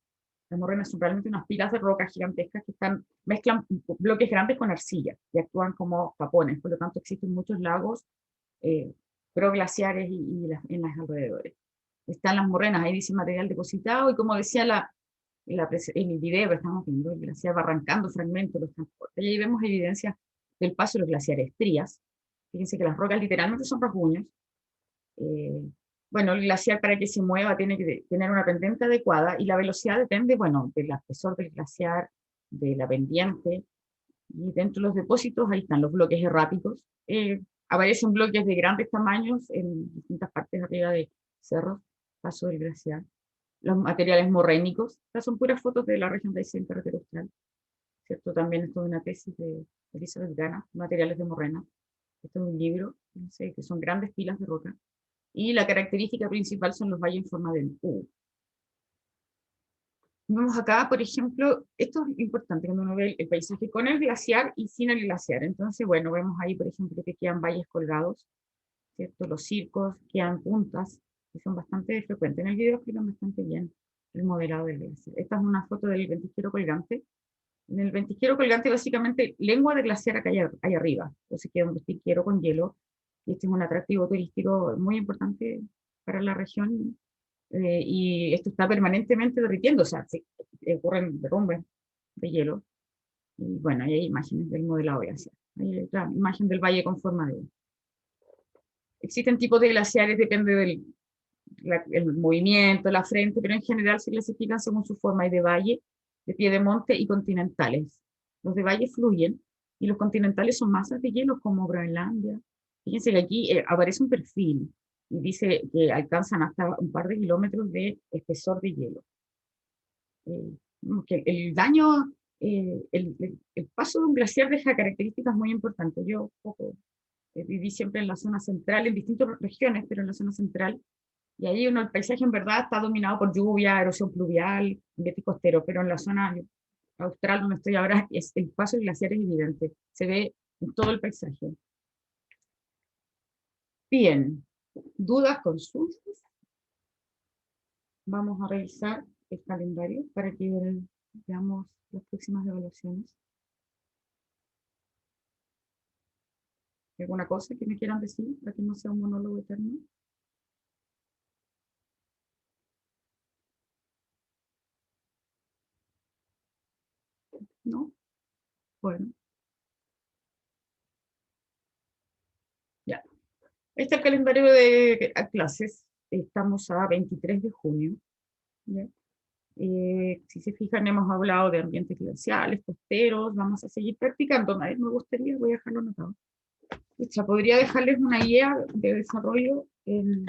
Las morrenas son realmente unas pilas de rocas gigantescas que mezclan bloques grandes con arcilla y actúan como tapones, por lo tanto existen muchos lagos proglaciares y en las alrededores. Están las morrenas, ahí dice material depositado, y como decía en el video que estamos viendo, el glaciar va arrancando fragmentos, los transporta, y ahí vemos evidencia del paso de los glaciares Trías. Fíjense que las rocas literalmente son rasguños. Bueno, el glaciar para que se mueva tiene que tener una pendiente adecuada, y la velocidad depende, bueno, del espesor del glaciar, de la pendiente, y dentro de los depósitos ahí están los bloques erráticos. Aparecen bloques de grandes tamaños en distintas partes arriba de cerros, paso del glaciar. Los materiales morrénicos, estas son puras fotos de la región de Aysén, carretera austral, ¿cierto? También esto es una tesis de Elizabeth Gana, materiales de morrena. Esto es un libro, no sé, que son grandes pilas de roca. Y la característica principal son los valles en forma de U. Vemos acá, por ejemplo, esto es importante cuando uno ve el paisaje con el glaciar y sin el glaciar. Entonces, bueno, vemos ahí, por ejemplo, que quedan valles colgados, ¿cierto? Los circos, quedan puntas, que son bastante frecuentes. En el video explican bastante bien el modelado del glaciar. Esta es una foto del ventisquero colgante. En el ventisquero colgante, básicamente, lengua de glaciar acá hay arriba. Entonces queda un ventisquero con hielo. Y este es un atractivo turístico muy importante para la región. Y esto está permanentemente derritiendo, o sea, ocurren derrumbes de hielo. Y bueno, ahí hay imágenes del modelado glaciar. Ahí hay otra imagen del valle con forma de U. Existen tipos de glaciares, depende del movimiento, la frente, pero en general se clasifican según su forma. Hay de valle, de pie de monte y continentales. Los de valle fluyen y los continentales son masas de hielo como Groenlandia. Fíjense que aquí aparece un perfil y dice que alcanzan hasta un par de kilómetros de espesor de hielo. Que el daño, el paso de un glaciar deja características muy importantes. Yo viví siempre en la zona central, en distintas regiones, pero en la zona central, y ahí el paisaje en verdad está dominado por lluvia, erosión pluvial, ambiente costero, pero en la zona austral donde estoy ahora, el paso del glaciar es evidente, se ve en todo el paisaje. Bien, ¿dudas, consultas? Vamos a revisar el calendario para que veamos las próximas evaluaciones. ¿Alguna cosa que me quieran decir para que no sea un monólogo eterno? ¿No? Bueno. Ya. Este es el calendario de clases. Estamos a 23 de junio. ¿Ya? Si se fijan, hemos hablado de ambientes glaciales, costeros. Vamos a seguir practicando. Me gustaría, voy a dejarlo anotado. Pucha, podría dejarles una guía de desarrollo. Tengo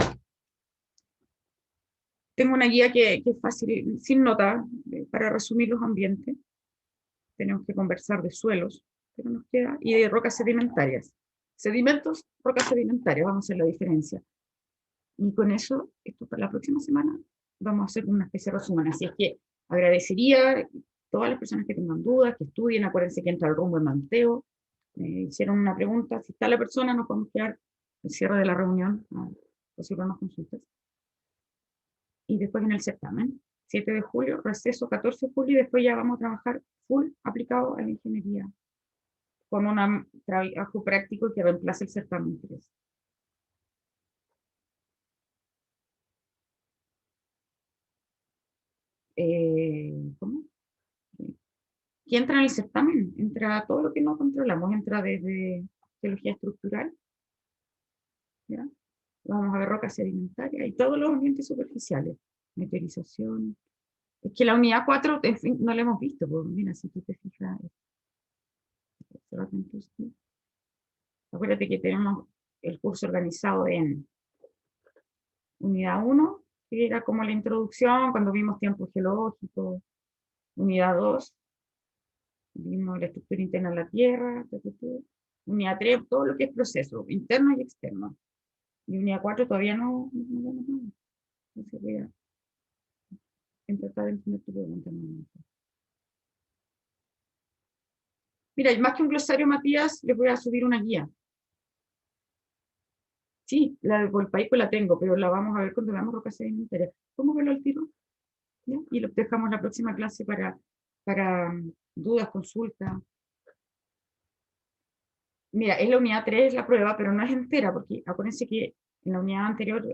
una guía que es fácil, sin nota, para resumir los ambientes. Tenemos que conversar de suelos, pero nos queda, y de rocas sedimentarias. Sedimentos, rocas sedimentarias, vamos a hacer la diferencia. Y con eso, esto para la próxima semana, vamos a hacer una especie de resumen. Así es que agradecería a todas las personas que tengan dudas, que estudien, acuérdense que entra el rumbo en Manteo. Me hicieron una pregunta, si está la persona, nos podemos quedar el cierre de la reunión, posible unas consultas. Y después en el certamen, 7 de julio, receso 14 de julio, y después ya vamos a trabajar full aplicado a la ingeniería, con un trabajo práctico que reemplace el certamen 3. ¿Cómo? ¿Qué entra en el certamen? Entra todo lo que no controlamos, entra desde geología estructural, ¿ya? Vamos a ver rocas sedimentarias y todos los ambientes superficiales, meteorización. Es que la unidad 4, en fin, no la hemos visto, porque mira, si tú te fijas, acuérdate que tenemos el curso organizado en unidad 1, que era como la introducción, cuando vimos tiempos geológicos, unidad 2, vimos la estructura interna de la Tierra, unidad 3, todo lo que es proceso, interno y externo. Y unidad 4 todavía no vemos nada. Entonces voy a tratar de entender tu pregunta. Mira, más que un glosario, Matías, les voy a subir una guía. Sí, la de Volpaico la tengo, pero la vamos a ver cuando veamos rocas sedimentarias. ¿Cómo verlo al tiro? ¿Ya? Y lo dejamos la próxima clase para dudas, consultas. Mira, es la unidad 3 la prueba, pero no es entera, porque acuérdense que en la unidad anterior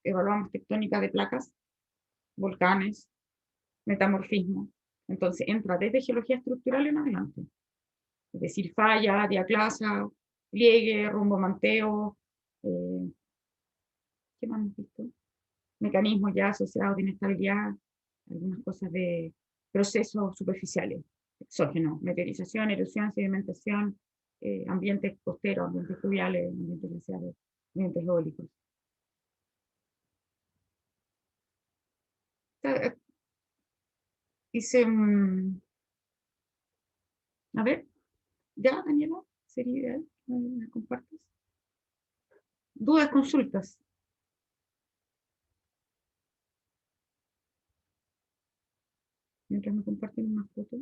evaluamos tectónica de placas, volcanes, metamorfismo. Entonces entra desde geología estructural en adelante. Es decir, falla, diaclasa, pliegue, rumbo manteo, ¿qué más hemos visto? Mecanismos ya asociados de inestabilidad, algunas cosas de procesos superficiales, exógenos, meteorización, erosión, sedimentación, ambientes costeros, ambientes fluviales, ambientes glaciares, ambientes eólicos. Hice a ver, ya, Daniela, sería ideal, ¿me compartes? Dudas, consultas. Mientras me comparten una foto.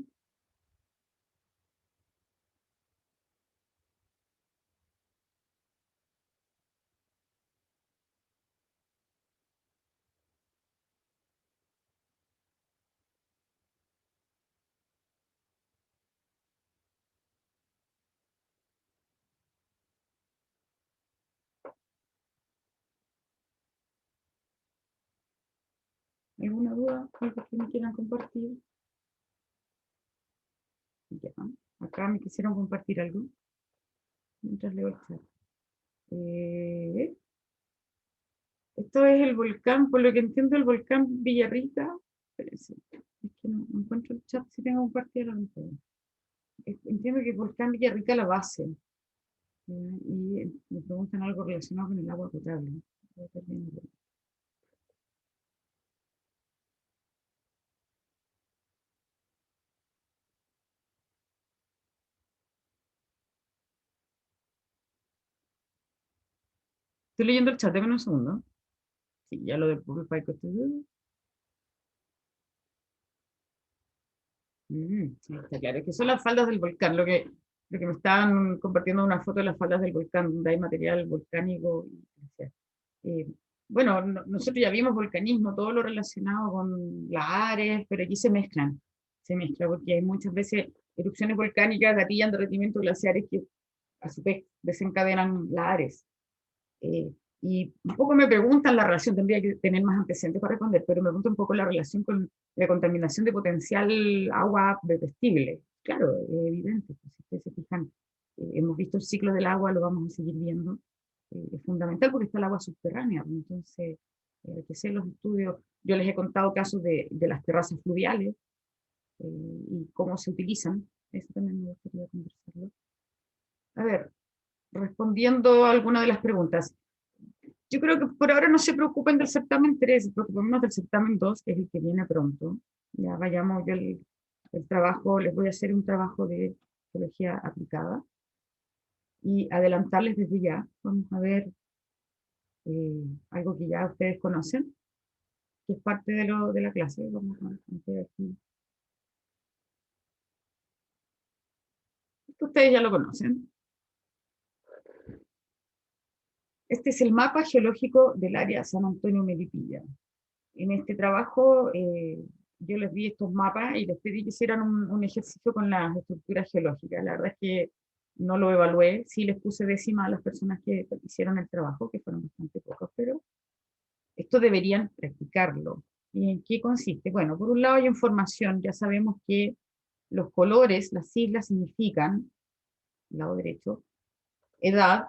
¿Alguna duda? ¿Algo que me quieran compartir? Ya. Acá me quisieron compartir algo. Mientras leo el chat. Esto es el volcán, por lo que entiendo, el volcán Villarrica. Espérense, es que no encuentro el chat si tengo compartido. Entiendo que el volcán Villarrica la base. Y me preguntan algo relacionado con el agua potable. Estoy leyendo el chat, déjame un segundo. Sí, ya lo de Paico. Sí, está claro, es que son las faldas del volcán, lo que me estaban compartiendo una foto de las faldas del volcán, donde hay material volcánico. Eh, bueno, nosotros ya vimos volcanismo, todo lo relacionado con las Ares, pero aquí se mezcla porque hay muchas veces erupciones volcánicas gatillan derretimientos glaciares que a su vez desencadenan las Ares. Y un poco me preguntan la relación, tendría que tener más antecedentes para responder, pero me preguntan un poco la relación con la contaminación de potencial agua bebestible. Claro, es evidente, pues, si ustedes se fijan, hemos visto el ciclo del agua, lo vamos a seguir viendo, es fundamental porque está el agua subterránea, entonces hay que hacer los estudios. Yo les he contado casos de las terrazas fluviales y cómo se utilizan, eso también me gustaría conversarlo. A ver, respondiendo a alguna de las preguntas. Yo creo que por ahora no se preocupen del certamen 3, se preocupen más del certamen 2, que es el que viene pronto. Ya vayamos, yo el trabajo, les voy a hacer un trabajo de geología aplicada y adelantarles desde ya. Vamos a ver algo que ya ustedes conocen, que es parte de la clase. Vamos a ver aquí. Esto ustedes ya lo conocen. Este es el mapa geológico del área San Antonio-Melipilla. En este trabajo yo les di estos mapas y les pedí que hicieran un ejercicio con las estructuras geológicas. La verdad es que no lo evalué, sí les puse décima a las personas que hicieron el trabajo, que fueron bastante pocos, pero esto deberían practicarlo. ¿Y en qué consiste? Bueno, por un lado hay información, ya sabemos que los colores, las siglas significan, lado derecho, edad,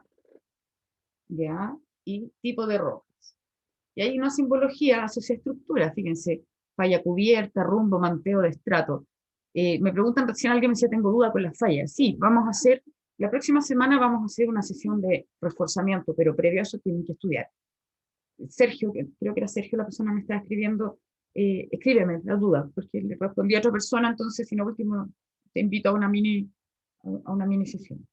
¿ya? Y tipo de rocas. Y hay una simbología asocia estructuras, fíjense, falla cubierta, rumbo, manteo de estrato. Me preguntan recién, alguien me decía, tengo duda con las fallas. Sí, vamos a hacer, la próxima semana vamos a hacer una sesión de reforzamiento, pero previo a eso tienen que estudiar. Sergio, creo que era Sergio la persona que me estaba escribiendo, escríbeme la duda, porque le respondí a otra persona, entonces si no, último, te invito a una mini sesión.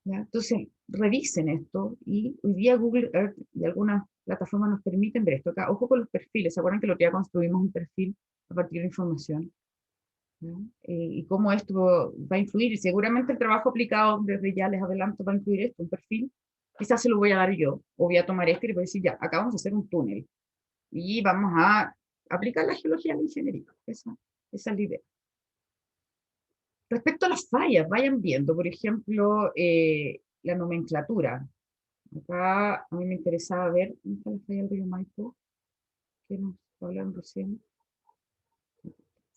¿Ya? Entonces, revisen esto y hoy día Google Earth y algunas plataformas nos permiten ver esto. Acá, ojo con los perfiles, ¿se acuerdan que el otro día construimos un perfil a partir de información? ¿Ya? Y cómo esto va a influir, y seguramente el trabajo aplicado desde ya les adelanto va a incluir esto, un perfil, quizás se lo voy a dar yo, o voy a tomar este y le voy a decir, ya, acá vamos a hacer un túnel, y vamos a aplicar la geología a la ingeniería, esa es la idea. Respecto a las fallas, vayan viendo, por ejemplo, la nomenclatura. Acá a mí me interesaba ver, ¿dónde está la falla del río Maipo? ¿Qué nos hablan recién?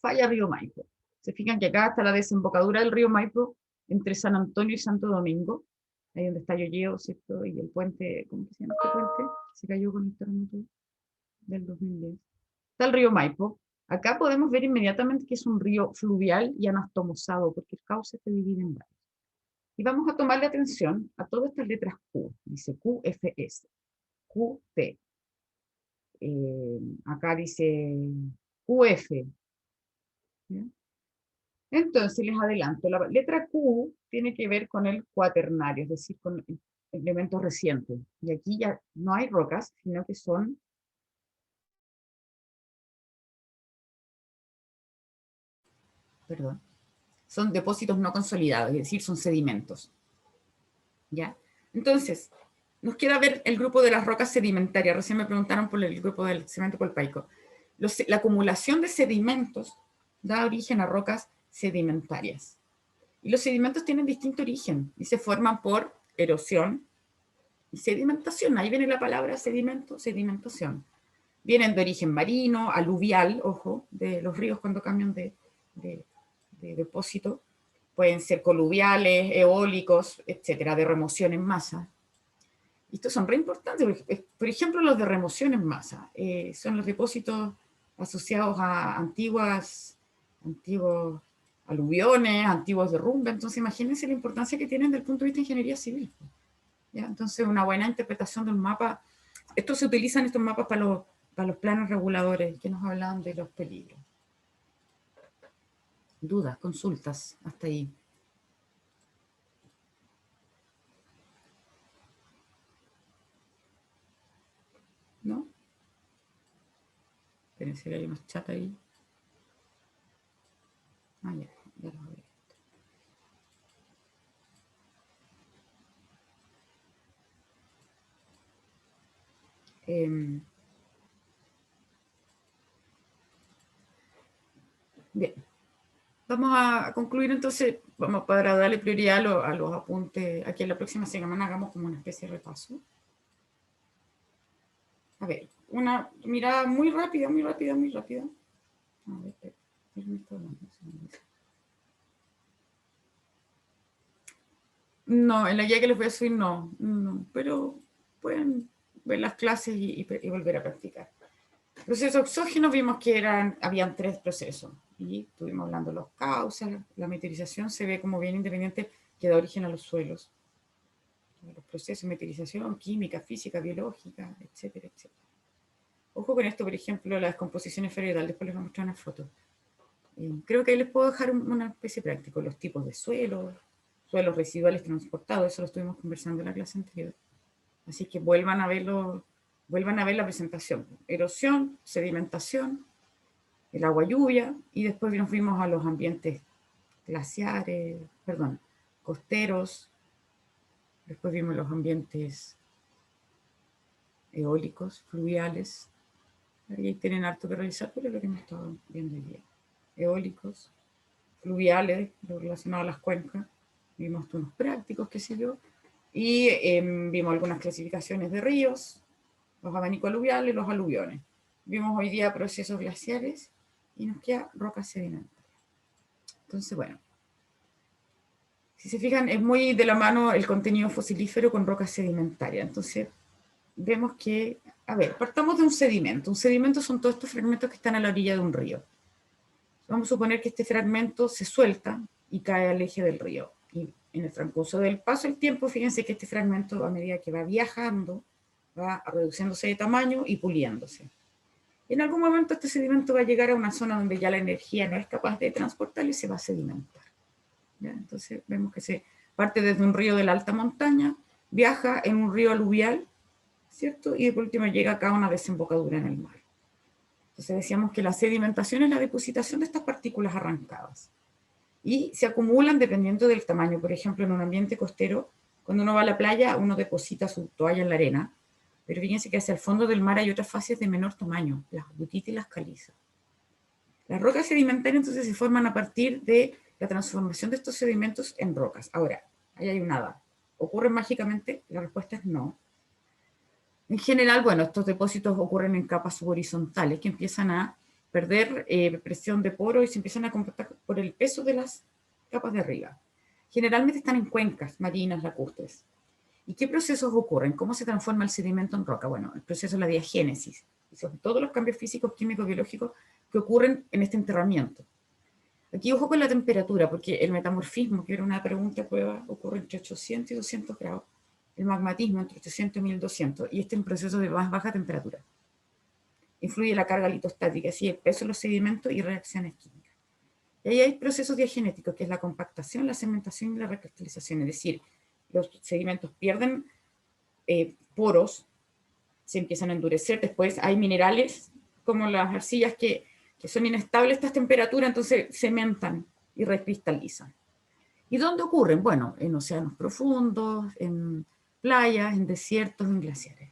Falla Río Maipo. Se fijan que acá está la desembocadura del río Maipo entre San Antonio y Santo Domingo, ahí donde está Yoyeo, ¿cierto? Y el puente, ¿cómo se llama este puente? Se cayó con el terremoto del 2010. Está el río Maipo. Acá podemos ver inmediatamente que es un río fluvial y anastomosado, porque el cauce se divide en varios. Y vamos a tomarle atención a todas estas letras Q. Dice QFS, QT. Acá dice QF. ¿Ya? Entonces les adelanto, la letra Q tiene que ver con el cuaternario, es decir, con elementos recientes. Y aquí ya no hay rocas, sino que son son depósitos no consolidados, es decir, son sedimentos. ¿Ya? Entonces, nos queda ver el grupo de las rocas sedimentarias. Recién me preguntaron por el grupo del cemento colpaico. La acumulación de sedimentos da origen a rocas sedimentarias. Y los sedimentos tienen distinto origen y se forman por erosión y sedimentación. Ahí viene la palabra sedimento, sedimentación. Vienen de origen marino, aluvial, ojo, de los ríos cuando cambian de depósito. Pueden ser coluviales, eólicos, etcétera, de remoción en masa. Estos son re importantes. Por ejemplo, los de remoción en masa son los depósitos asociados a antiguos aluviones, antiguos derrumbes. Entonces, imagínense la importancia que tienen desde el punto de vista de ingeniería civil. ¿Ya? Entonces, una buena interpretación de un mapa. Estos se utilizan, estos mapas, para los planos reguladores que nos hablan de los peligros. Dudas, consultas, hasta ahí. ¿No? Espérense que hay unos chats ahí. Ah, ya lo veo. Bien. Vamos a concluir entonces, vamos para darle prioridad a los apuntes. Aquí en la próxima semana hagamos como una especie de repaso. A ver, una mirada muy rápida, muy rápida, muy rápida. A ver, no, en la guía que les voy a subir no, pero pueden ver las clases y volver a practicar. Procesos exógenos vimos que habían 3 procesos y estuvimos hablando de los causas, la meteorización se ve como bien independiente que da origen a los suelos. los procesos de meteorización, química, física, biológica, etcétera, etcétera. Ojo con esto, por ejemplo, la descomposición esferoidal, después les voy a mostrar una foto. Creo que ahí les puedo dejar una especie práctico, los tipos de suelos residuales transportados, eso lo estuvimos conversando en la clase anterior. Así que vuelvan a ver la presentación. Erosión, sedimentación, el agua lluvia, y después nos fuimos a los ambientes glaciares, perdón, costeros, después vimos los ambientes eólicos, fluviales, ahí tienen harto que revisar, pero es lo que hemos estado viendo hoy día. Eólicos, fluviales, lo relacionado a las cuencas, vimos unos prácticos, qué sé yo, y vimos algunas clasificaciones de ríos, los abanicos aluviales, los aluviones. Vimos hoy día procesos glaciares y nos queda rocas sedimentarias. Entonces, bueno, si se fijan, es muy de la mano el contenido fosilífero con rocas sedimentarias. Entonces, vemos que, a ver, partamos de un sedimento. Un sedimento son todos estos fragmentos que están a la orilla de un río. Vamos a suponer que este fragmento se suelta y cae al eje del río. Y en el transcurso del paso del tiempo, fíjense que este fragmento, a medida que va viajando, va reduciéndose de tamaño y puliéndose. En algún momento este sedimento va a llegar a una zona donde ya la energía no es capaz de transportarlo y se va a sedimentar. ¿Ya? Entonces vemos que se parte desde un río de la alta montaña, viaja en un río aluvial, ¿cierto? Y por último llega acá a una desembocadura en el mar. Entonces decíamos que la sedimentación es la depositación de estas partículas arrancadas. Y se acumulan dependiendo del tamaño. Por ejemplo, en un ambiente costero, cuando uno va a la playa, uno deposita su toalla en la arena, pero fíjense que hacia el fondo del mar hay otras fases de menor tamaño, las lutitas y las calizas. Las rocas sedimentarias entonces se forman a partir de la transformación de estos sedimentos en rocas. Ahora, ahí hay un nada. ¿Ocurren mágicamente? La respuesta es no. En general, bueno, estos depósitos ocurren en capas subhorizontales que empiezan a perder presión de poro y se empiezan a compactar por el peso de las capas de arriba. Generalmente están en cuencas marinas lacustres. ¿Y qué procesos ocurren? ¿Cómo se transforma el sedimento en roca? Bueno, el proceso de la diagénesis, y sobre todo los cambios físicos, químicos, biológicos que ocurren en este enterramiento. Aquí ojo con la temperatura, porque el metamorfismo, que era una pregunta a prueba, ocurre entre 800 y 200 grados. El magmatismo entre 800 y 1200, y este es un proceso de más baja temperatura. Influye la carga litostática, así el peso de los sedimentos y reacciones químicas. Y ahí hay procesos diagenéticos, que es la compactación, la cementación y la recristalización, es decir, los sedimentos pierden poros, se empiezan a endurecer, después hay minerales como las arcillas que son inestables a estas temperaturas, entonces cementan y recristalizan. ¿Y dónde ocurren? Bueno, en océanos profundos, en playas, en desiertos, en glaciares.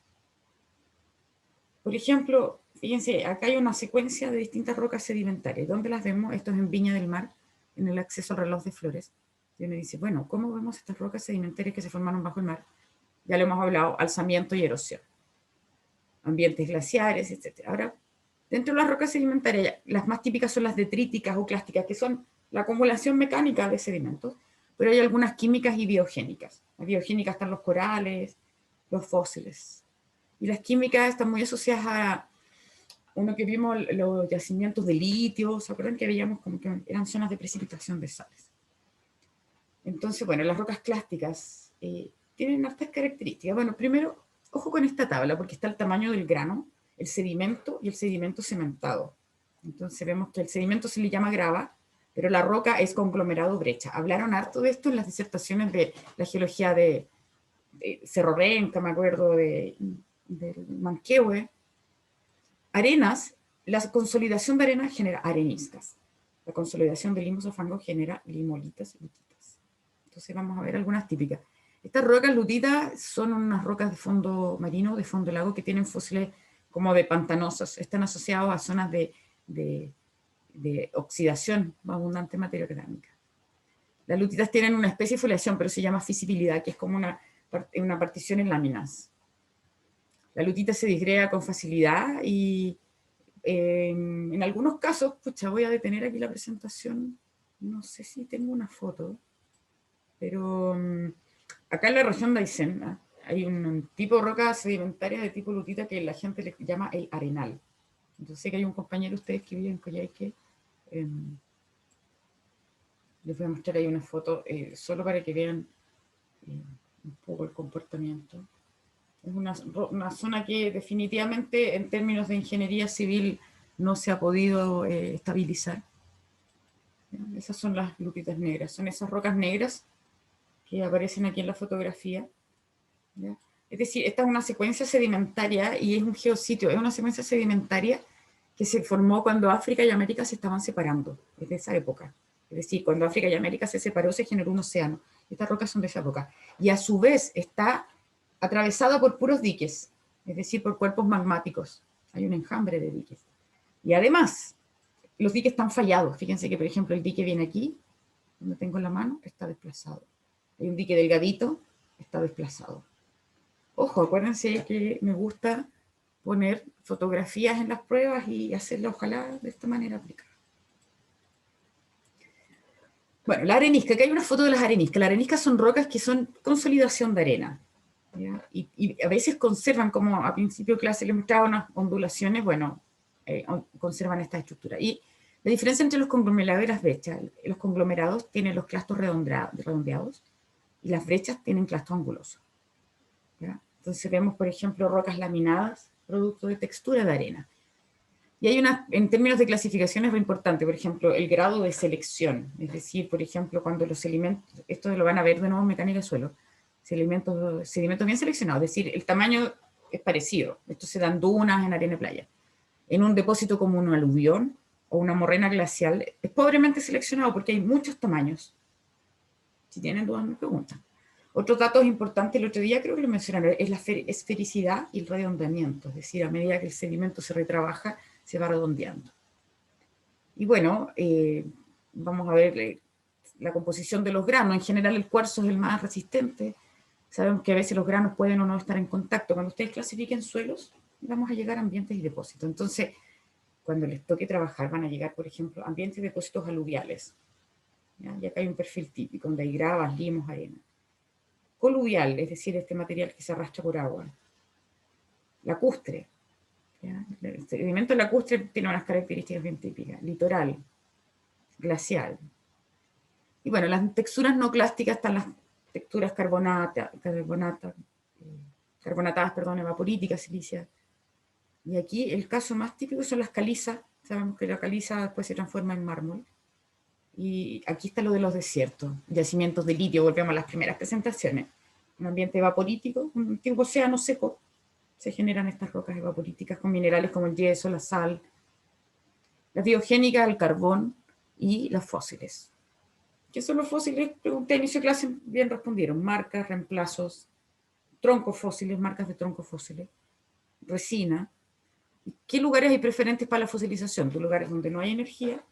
Por ejemplo, fíjense, acá hay una secuencia de distintas rocas sedimentarias. ¿Dónde las vemos? Esto es en Viña del Mar, en el acceso al reloj de Flores. Y uno dice, bueno, ¿cómo vemos estas rocas sedimentarias que se formaron bajo el mar? Ya lo hemos hablado, alzamiento y erosión. Ambientes glaciares, etc. Ahora, dentro de las rocas sedimentarias, las más típicas son las detríticas o clásticas, que son la acumulación mecánica de sedimentos, pero hay algunas químicas y biogénicas. Las biogénicas están los corales, los fósiles. Y las químicas están muy asociadas a uno que vimos, los yacimientos de litio, ¿se acuerdan que veíamos como que eran zonas de precipitación de sales? Entonces, bueno, las rocas clásticas tienen hartas características. Bueno, primero, ojo con esta tabla, porque está el tamaño del grano, el sedimento y el sedimento cementado. Entonces vemos que el sedimento se le llama grava, pero la roca es conglomerado brecha. Hablaron harto de esto en las disertaciones de la geología de Cerro Renca, me acuerdo, del Manquehue. Arenas, la consolidación de arenas genera areniscas. La consolidación de limos o fangos genera limolitas y lutitas. Entonces vamos a ver algunas típicas. Estas rocas lutitas son unas rocas de fondo marino, de fondo lago, que tienen fósiles como de pantanosos. Están asociados a zonas de oxidación abundante materia orgánica. Las lutitas tienen una especie de foliación, pero se llama fisibilidad, que es como una partición en láminas. La lutita se disgrega con facilidad y en algunos casos, pucha, voy a detener aquí la presentación, no sé si tengo una foto, pero acá en la región de Aysén hay un tipo de roca sedimentaria de tipo lutita que la gente le llama el arenal. Entonces sé que hay un compañero de ustedes que vive en Coyhaique. Les voy a mostrar ahí una foto solo para que vean un poco el comportamiento. Es una zona que definitivamente en términos de ingeniería civil no se ha podido estabilizar. Esas son las lupitas negras, son esas rocas negras que aparecen aquí en la fotografía. ¿Ya? Es decir, esta es una secuencia sedimentaria y es un geositio, es una secuencia sedimentaria que se formó cuando África y América se estaban separando, es de esa época. Es decir, cuando África y América se separó, se generó un océano. Estas rocas son de esa época. Y a su vez está atravesada por puros diques, es decir, por cuerpos magmáticos. Hay un enjambre de diques. Y además, los diques están fallados. Fíjense que, por ejemplo, el dique viene aquí, donde tengo en la mano, está desplazado. Hay un dique delgadito, está desplazado. Ojo, acuérdense que me gusta poner fotografías en las pruebas y hacerla, ojalá, de esta manera aplicada. Bueno, la arenisca, aquí hay una foto de las areniscas. Las areniscas son rocas que son consolidación de arena. Y a veces conservan, como a principio de clase les mostraba unas ondulaciones, bueno, conservan esta estructura. Y la diferencia entre los conglomerados y las brechas, los conglomerados tienen los clastos redondeados y las brechas tienen clastos angulosos. ¿Ya? Entonces vemos, por ejemplo, rocas laminadas, producto de textura de arena. Y hay una, en términos de clasificación es muy importante, por ejemplo, el grado de selección. Es decir, por ejemplo, cuando los sedimentos, esto lo van a ver de nuevo en mecánica de suelo, sedimentos bien seleccionados, es decir, el tamaño es parecido. Esto se dan dunas en arena de playa. En un depósito como un aluvión o una morrena glacial, es pobremente seleccionado porque hay muchos tamaños. Si tienen dudas, me preguntan. Otros datos importantes, el otro día creo que lo mencionaron, es la esfericidad y el redondeamiento. Es decir, a medida que el sedimento se retrabaja, se va redondeando. Y bueno, vamos a ver la composición de los granos. En general el cuarzo es el más resistente. Sabemos que a veces los granos pueden o no estar en contacto. Cuando ustedes clasifiquen suelos, vamos a llegar a ambientes y depósitos. Entonces, cuando les toque trabajar, van a llegar, por ejemplo, ambientes y depósitos aluviales. ¿Ya? Y acá hay un perfil típico, donde hay gravas, limos, arena. Coluvial, es decir, este material que se arrastra por agua. Lacustre. ¿Ya? El sedimento lacustre tiene unas características bien típicas. Litoral, glacial. Y bueno, las texturas no clásticas están las texturas carbonatadas, evaporíticas, silíceas. Y aquí el caso más típico son las calizas. Sabemos que la caliza después se transforma en mármol. Y aquí está lo de los desiertos, yacimientos de litio, volvemos a las primeras presentaciones. Un ambiente evaporítico, un tipo océano seco, se generan estas rocas evaporíticas con minerales como el yeso, la sal, las biogénicas, el carbón y las fósiles. ¿Qué son los fósiles? Pregunté a inicio de clase, bien respondieron. Marcas, reemplazos, troncos fósiles, marcas de troncos fósiles, resina. ¿Qué lugares hay preferentes para la fosilización? De lugares donde no hay energía,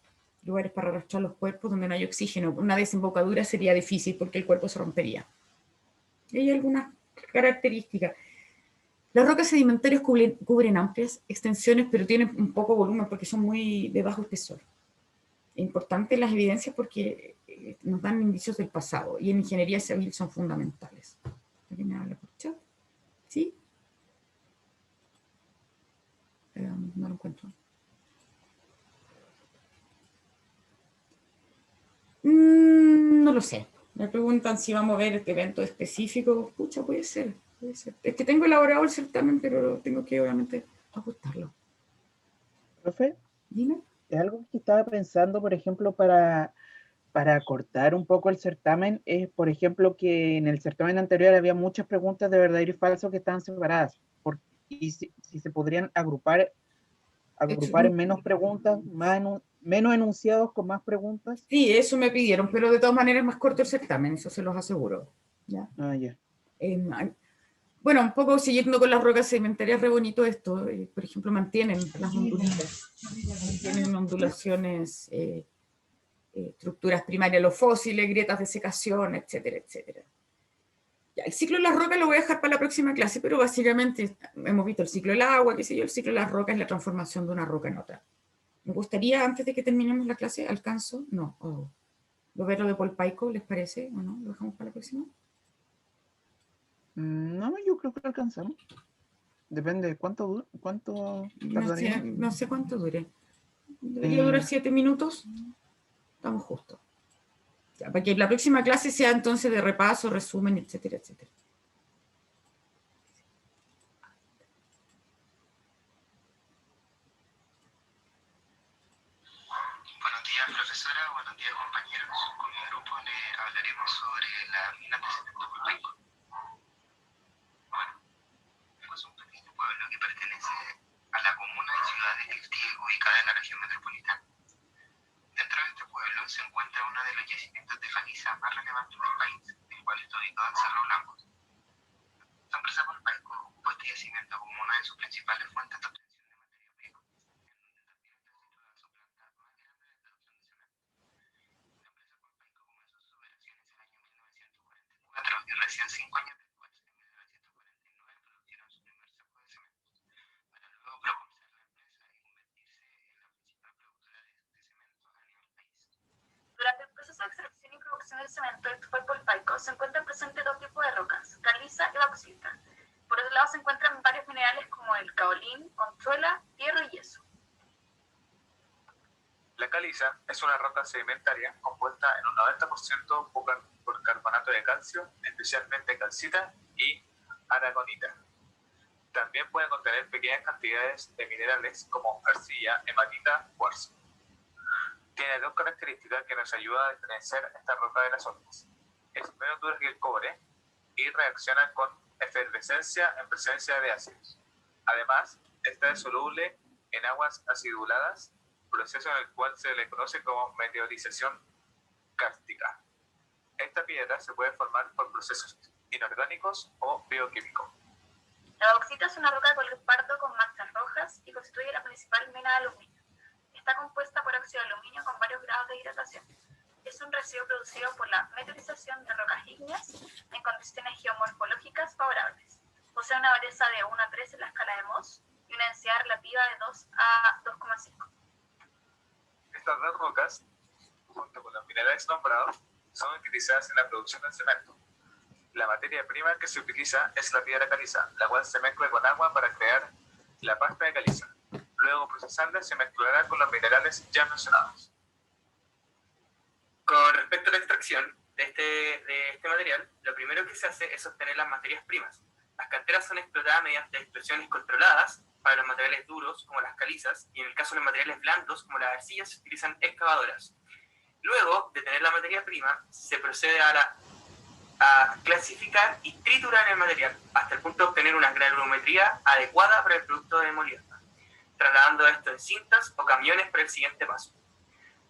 lugares para arrastrar los cuerpos donde no hay oxígeno. Una desembocadura sería difícil porque el cuerpo se rompería. Y hay algunas características. Las rocas sedimentarias cubren amplias extensiones, pero tienen un poco volumen porque son muy de bajo espesor. Es importante las evidencias porque nos dan indicios del pasado y en ingeniería civil son fundamentales. ¿Alguien me habla por chat? ¿Sí? No lo encuentro. No lo sé. Me preguntan si vamos a ver este evento específico. Pucha, puede ser. Es que tengo elaborado el certamen, pero tengo que obviamente ajustarlo. Profe, Dime. es algo que estaba pensando, por ejemplo, para cortar un poco el certamen, es, por ejemplo, que en el certamen anterior había muchas preguntas de verdadero y falso que estaban separadas. Y si se podrían agrupar en menos preguntas, menos enunciados con más preguntas. Sí, eso me pidieron, pero de todas maneras es más corto el certamen, eso se los aseguro. ¿Ya? Ah, ya. Bueno, un poco siguiendo con las rocas sedimentarias, re bonito esto. Por ejemplo, mantienen las ondulitas, mantienen ondulaciones, estructuras primarias, los fósiles, grietas de secación, etcétera, etcétera. Ya, el ciclo de las rocas lo voy a dejar para la próxima clase, pero básicamente hemos visto el ciclo del agua, qué sé yo, el ciclo de las rocas es la transformación de una roca en otra. Me gustaría, antes de que terminemos la clase, ¿alcanzo? No. ¿Lo ver lo de Polpaico, les parece? ¿O no? ¿Lo dejamos para la próxima? No, yo creo que alcanzamos. Depende de cuánto tardaría. No sé cuánto dure. Debería durar 7 minutos. Estamos justos. Ya, para que la próxima clase sea entonces de repaso, resumen, etcétera, etcétera. Buenos días, profesora. Buenos días, compañeros. Con mi grupo le hablaremos sobre las minas de cemento Polpaico. Bueno, es un pequeño pueblo que pertenece a la comuna y ciudad de Tiltil, ubicada en la región metropolitana. Dentro de este pueblo se encuentra uno de los yacimientos de caliza más relevantes del país, el cual está ubicado en Cerro Blanco. La empresa Polpaico ocupó este yacimiento como una de sus principales fuentes de obtención de materia prima, en donde también está situada su planta más grande de producción de cemento. La empresa Polpaico comenzó sus operaciones en el año 1944 y recién 5 años después, en 1949, produjeron su primer saco de cemento, para luego propulsar la empresa y convertirse en la principal productora de cemento a nivel país. Durante el proceso de extracción y producción del cemento de Polpaico se encuentran presentes dos tipos de rocas, caliza y bauxita. Por otro lado se encuentran varios minerales como el caolín, conchuela, hierro y yeso. La caliza es una roca sedimentaria compuesta en un 90% por carbonato de calcio, especialmente calcita y aragonita. También puede contener pequeñas cantidades de minerales como arcilla, hematita, cuarzo. Tiene dos características que nos ayudan a diferenciar esta roca de las otras. Es menos dura que el cobre y reacciona con efervescencia en presencia de ácidos. Además, esta es soluble en aguas aciduladas, proceso en el cual se le conoce como meteorización kárstica. Esta piedra se puede formar por procesos inorgánicos o bioquímicos. La bauxita es una roca de color pardo con manchas rojas y constituye la principal mina de aluminio. Está compuesta por óxido de aluminio con varios grados de hidratación. Es un residuo producido por la meteorización de rocas ígneas en condiciones geomorfológicas favorables. Posee una varianza de 1 a 3 en la escala de Mohs y una densidad relativa de 2 a 2,5. Estas dos rocas, junto con los minerales nombrados, son utilizadas en la producción del cemento. La materia prima que se utiliza es la piedra caliza, la cual se mezcla con agua para crear la pasta de caliza. Luego procesarla se mezclará con los minerales ya mencionados. Con respecto a la extracción de este material, lo primero que se hace es obtener las materias primas. Las canteras son explotadas mediante explosiones controladas para los materiales duros, como las calizas, y en el caso de los materiales blandos, como las arcillas, se utilizan excavadoras. Luego de tener la materia prima, se procede a clasificar y triturar el material, hasta el punto de obtener una granulometría adecuada para el producto de molienda, trasladando esto en cintas o camiones para el siguiente paso.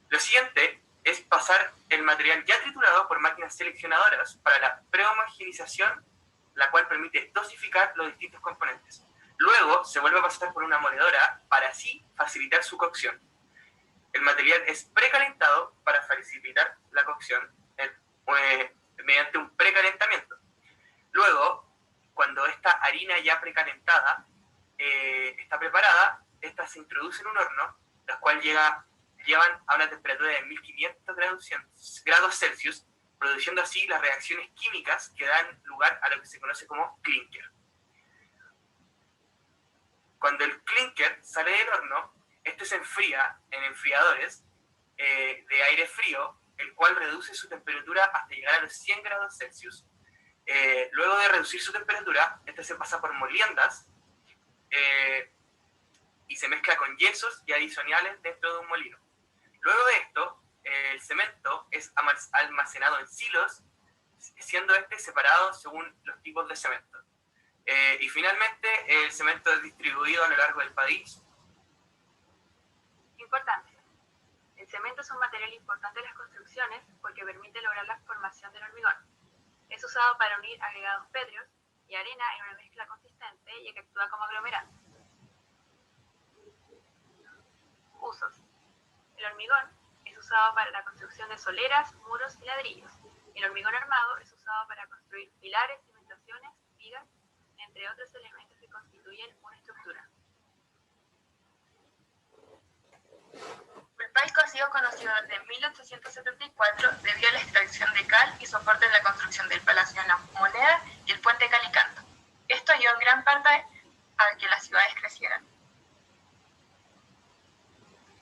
Lo siguiente es pasar el material ya triturado por máquinas seleccionadoras para la prehomogenización, la cual permite dosificar los distintos componentes. Luego se vuelve a pasar por una moledora para así facilitar su cocción. El material es precalentado para facilitar la cocción mediante un precalentamiento. Luego, cuando esta harina ya precalentada está preparada, esta se introduce en un horno, los cuales llevan a una temperatura de 1500 grados Celsius, produciendo así las reacciones químicas que dan lugar a lo que se conoce como clinker. Cuando el clinker sale del horno, este se enfría en enfriadores de aire frío, el cual reduce su temperatura hasta llegar a los 100 grados Celsius. Luego de reducir su temperatura, este se pasa por moliendas y se mezcla con yesos y adicionales dentro de un molino. Luego de esto, el cemento es almacenado en silos, siendo este separado según los tipos de cemento. Y finalmente, el cemento es distribuido a lo largo del país. Importancia. El cemento es un material importante en las construcciones porque permite lograr la formación del hormigón. Es usado para unir agregados pétreos y arena en una mezcla consistente y que actúa como aglomerante. Usos. El hormigón es usado para la construcción de soleras, muros y ladrillos. El hormigón armado es usado para construir pilares, cimentaciones, vigas, entre otros elementos que constituyen una estructura. Polpaico ha sido conocido desde 1874 debido a la extracción de cal y soporte en la construcción del Palacio de la Moneda y el puente Calicanto. Esto ayudó en gran parte a que las ciudades crecieran.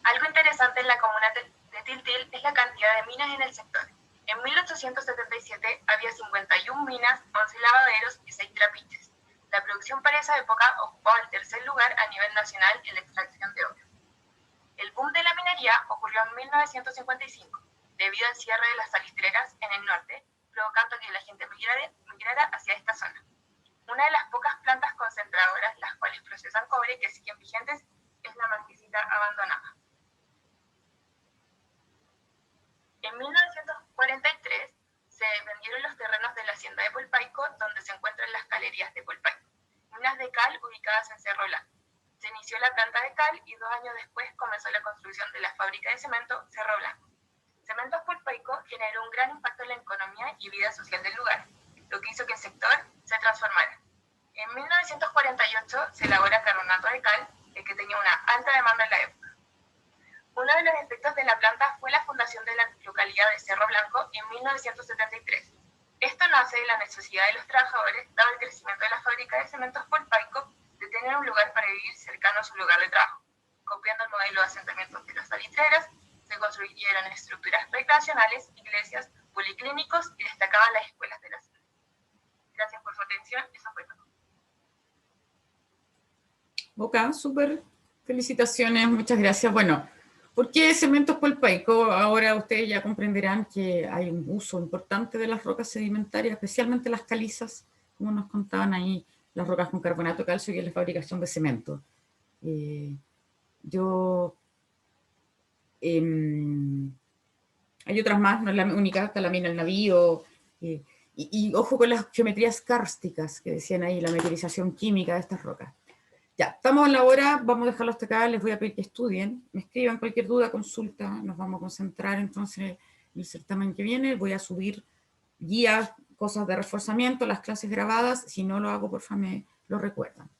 Algo interesante en la comuna de Tiltil es la cantidad de minas en el sector. En 1977 había 51 minas, 11 lavaderos y 6 trapiches. La producción para esa época ocupaba el tercer lugar a nivel nacional en la extracción de oro. El boom de la minería ocurrió en 1955, debido al cierre de las salitreras en el norte, provocando que la gente migrara hacia esta zona. Una de las pocas plantas concentradoras, las cuales procesan cobre que siguen vigentes, es la Marquesita abandonada. En 1943 se vendieron los terrenos de la hacienda de Polpaico, donde se encuentran las galerías de Polpaico, minas de cal ubicadas en Cerro Blanco. Se inició la planta de cal y 2 años después comenzó la construcción de la fábrica de cemento Cerro Blanco. Cementos Polpaico generó un gran impacto en la economía y vida social del lugar, lo que hizo que el sector se transformara. En 1948 se elabora carbonato de cal, el que tenía una alta demanda en la época. Uno de los efectos de la planta fue la fundación de la localidad de Cerro Blanco en 1973. Esto nace de la necesidad de los trabajadores, dado el crecimiento de la fábrica de cementos Polpaico, de tener un lugar para vivir cercano a su lugar de trabajo. Copiando el modelo de asentamientos de las salitreras, se construyeron estructuras recreacionales, iglesias, policlínicos y destacaban las escuelas de la ciudad. Gracias por su atención, eso fue todo. Ok, súper. Felicitaciones, muchas gracias. Bueno, ¿por qué Cementos Polpaico? Ahora ustedes ya comprenderán que hay un uso importante de las rocas sedimentarias, especialmente las calizas, como nos contaban ahí, las rocas con carbonato de calcio y en la fabricación de cemento. Hay otras más, no es la única, está la mina del navío, y ojo con las geometrías kársticas que decían ahí, la meteorización química de estas rocas. Ya, estamos en la hora, vamos a dejarlo hasta acá, les voy a pedir que estudien, me escriban cualquier duda, consulta, nos vamos a concentrar entonces en el certamen que viene, voy a subir guías, cosas de reforzamiento, las clases grabadas, si no lo hago, por favor me lo recuerdan.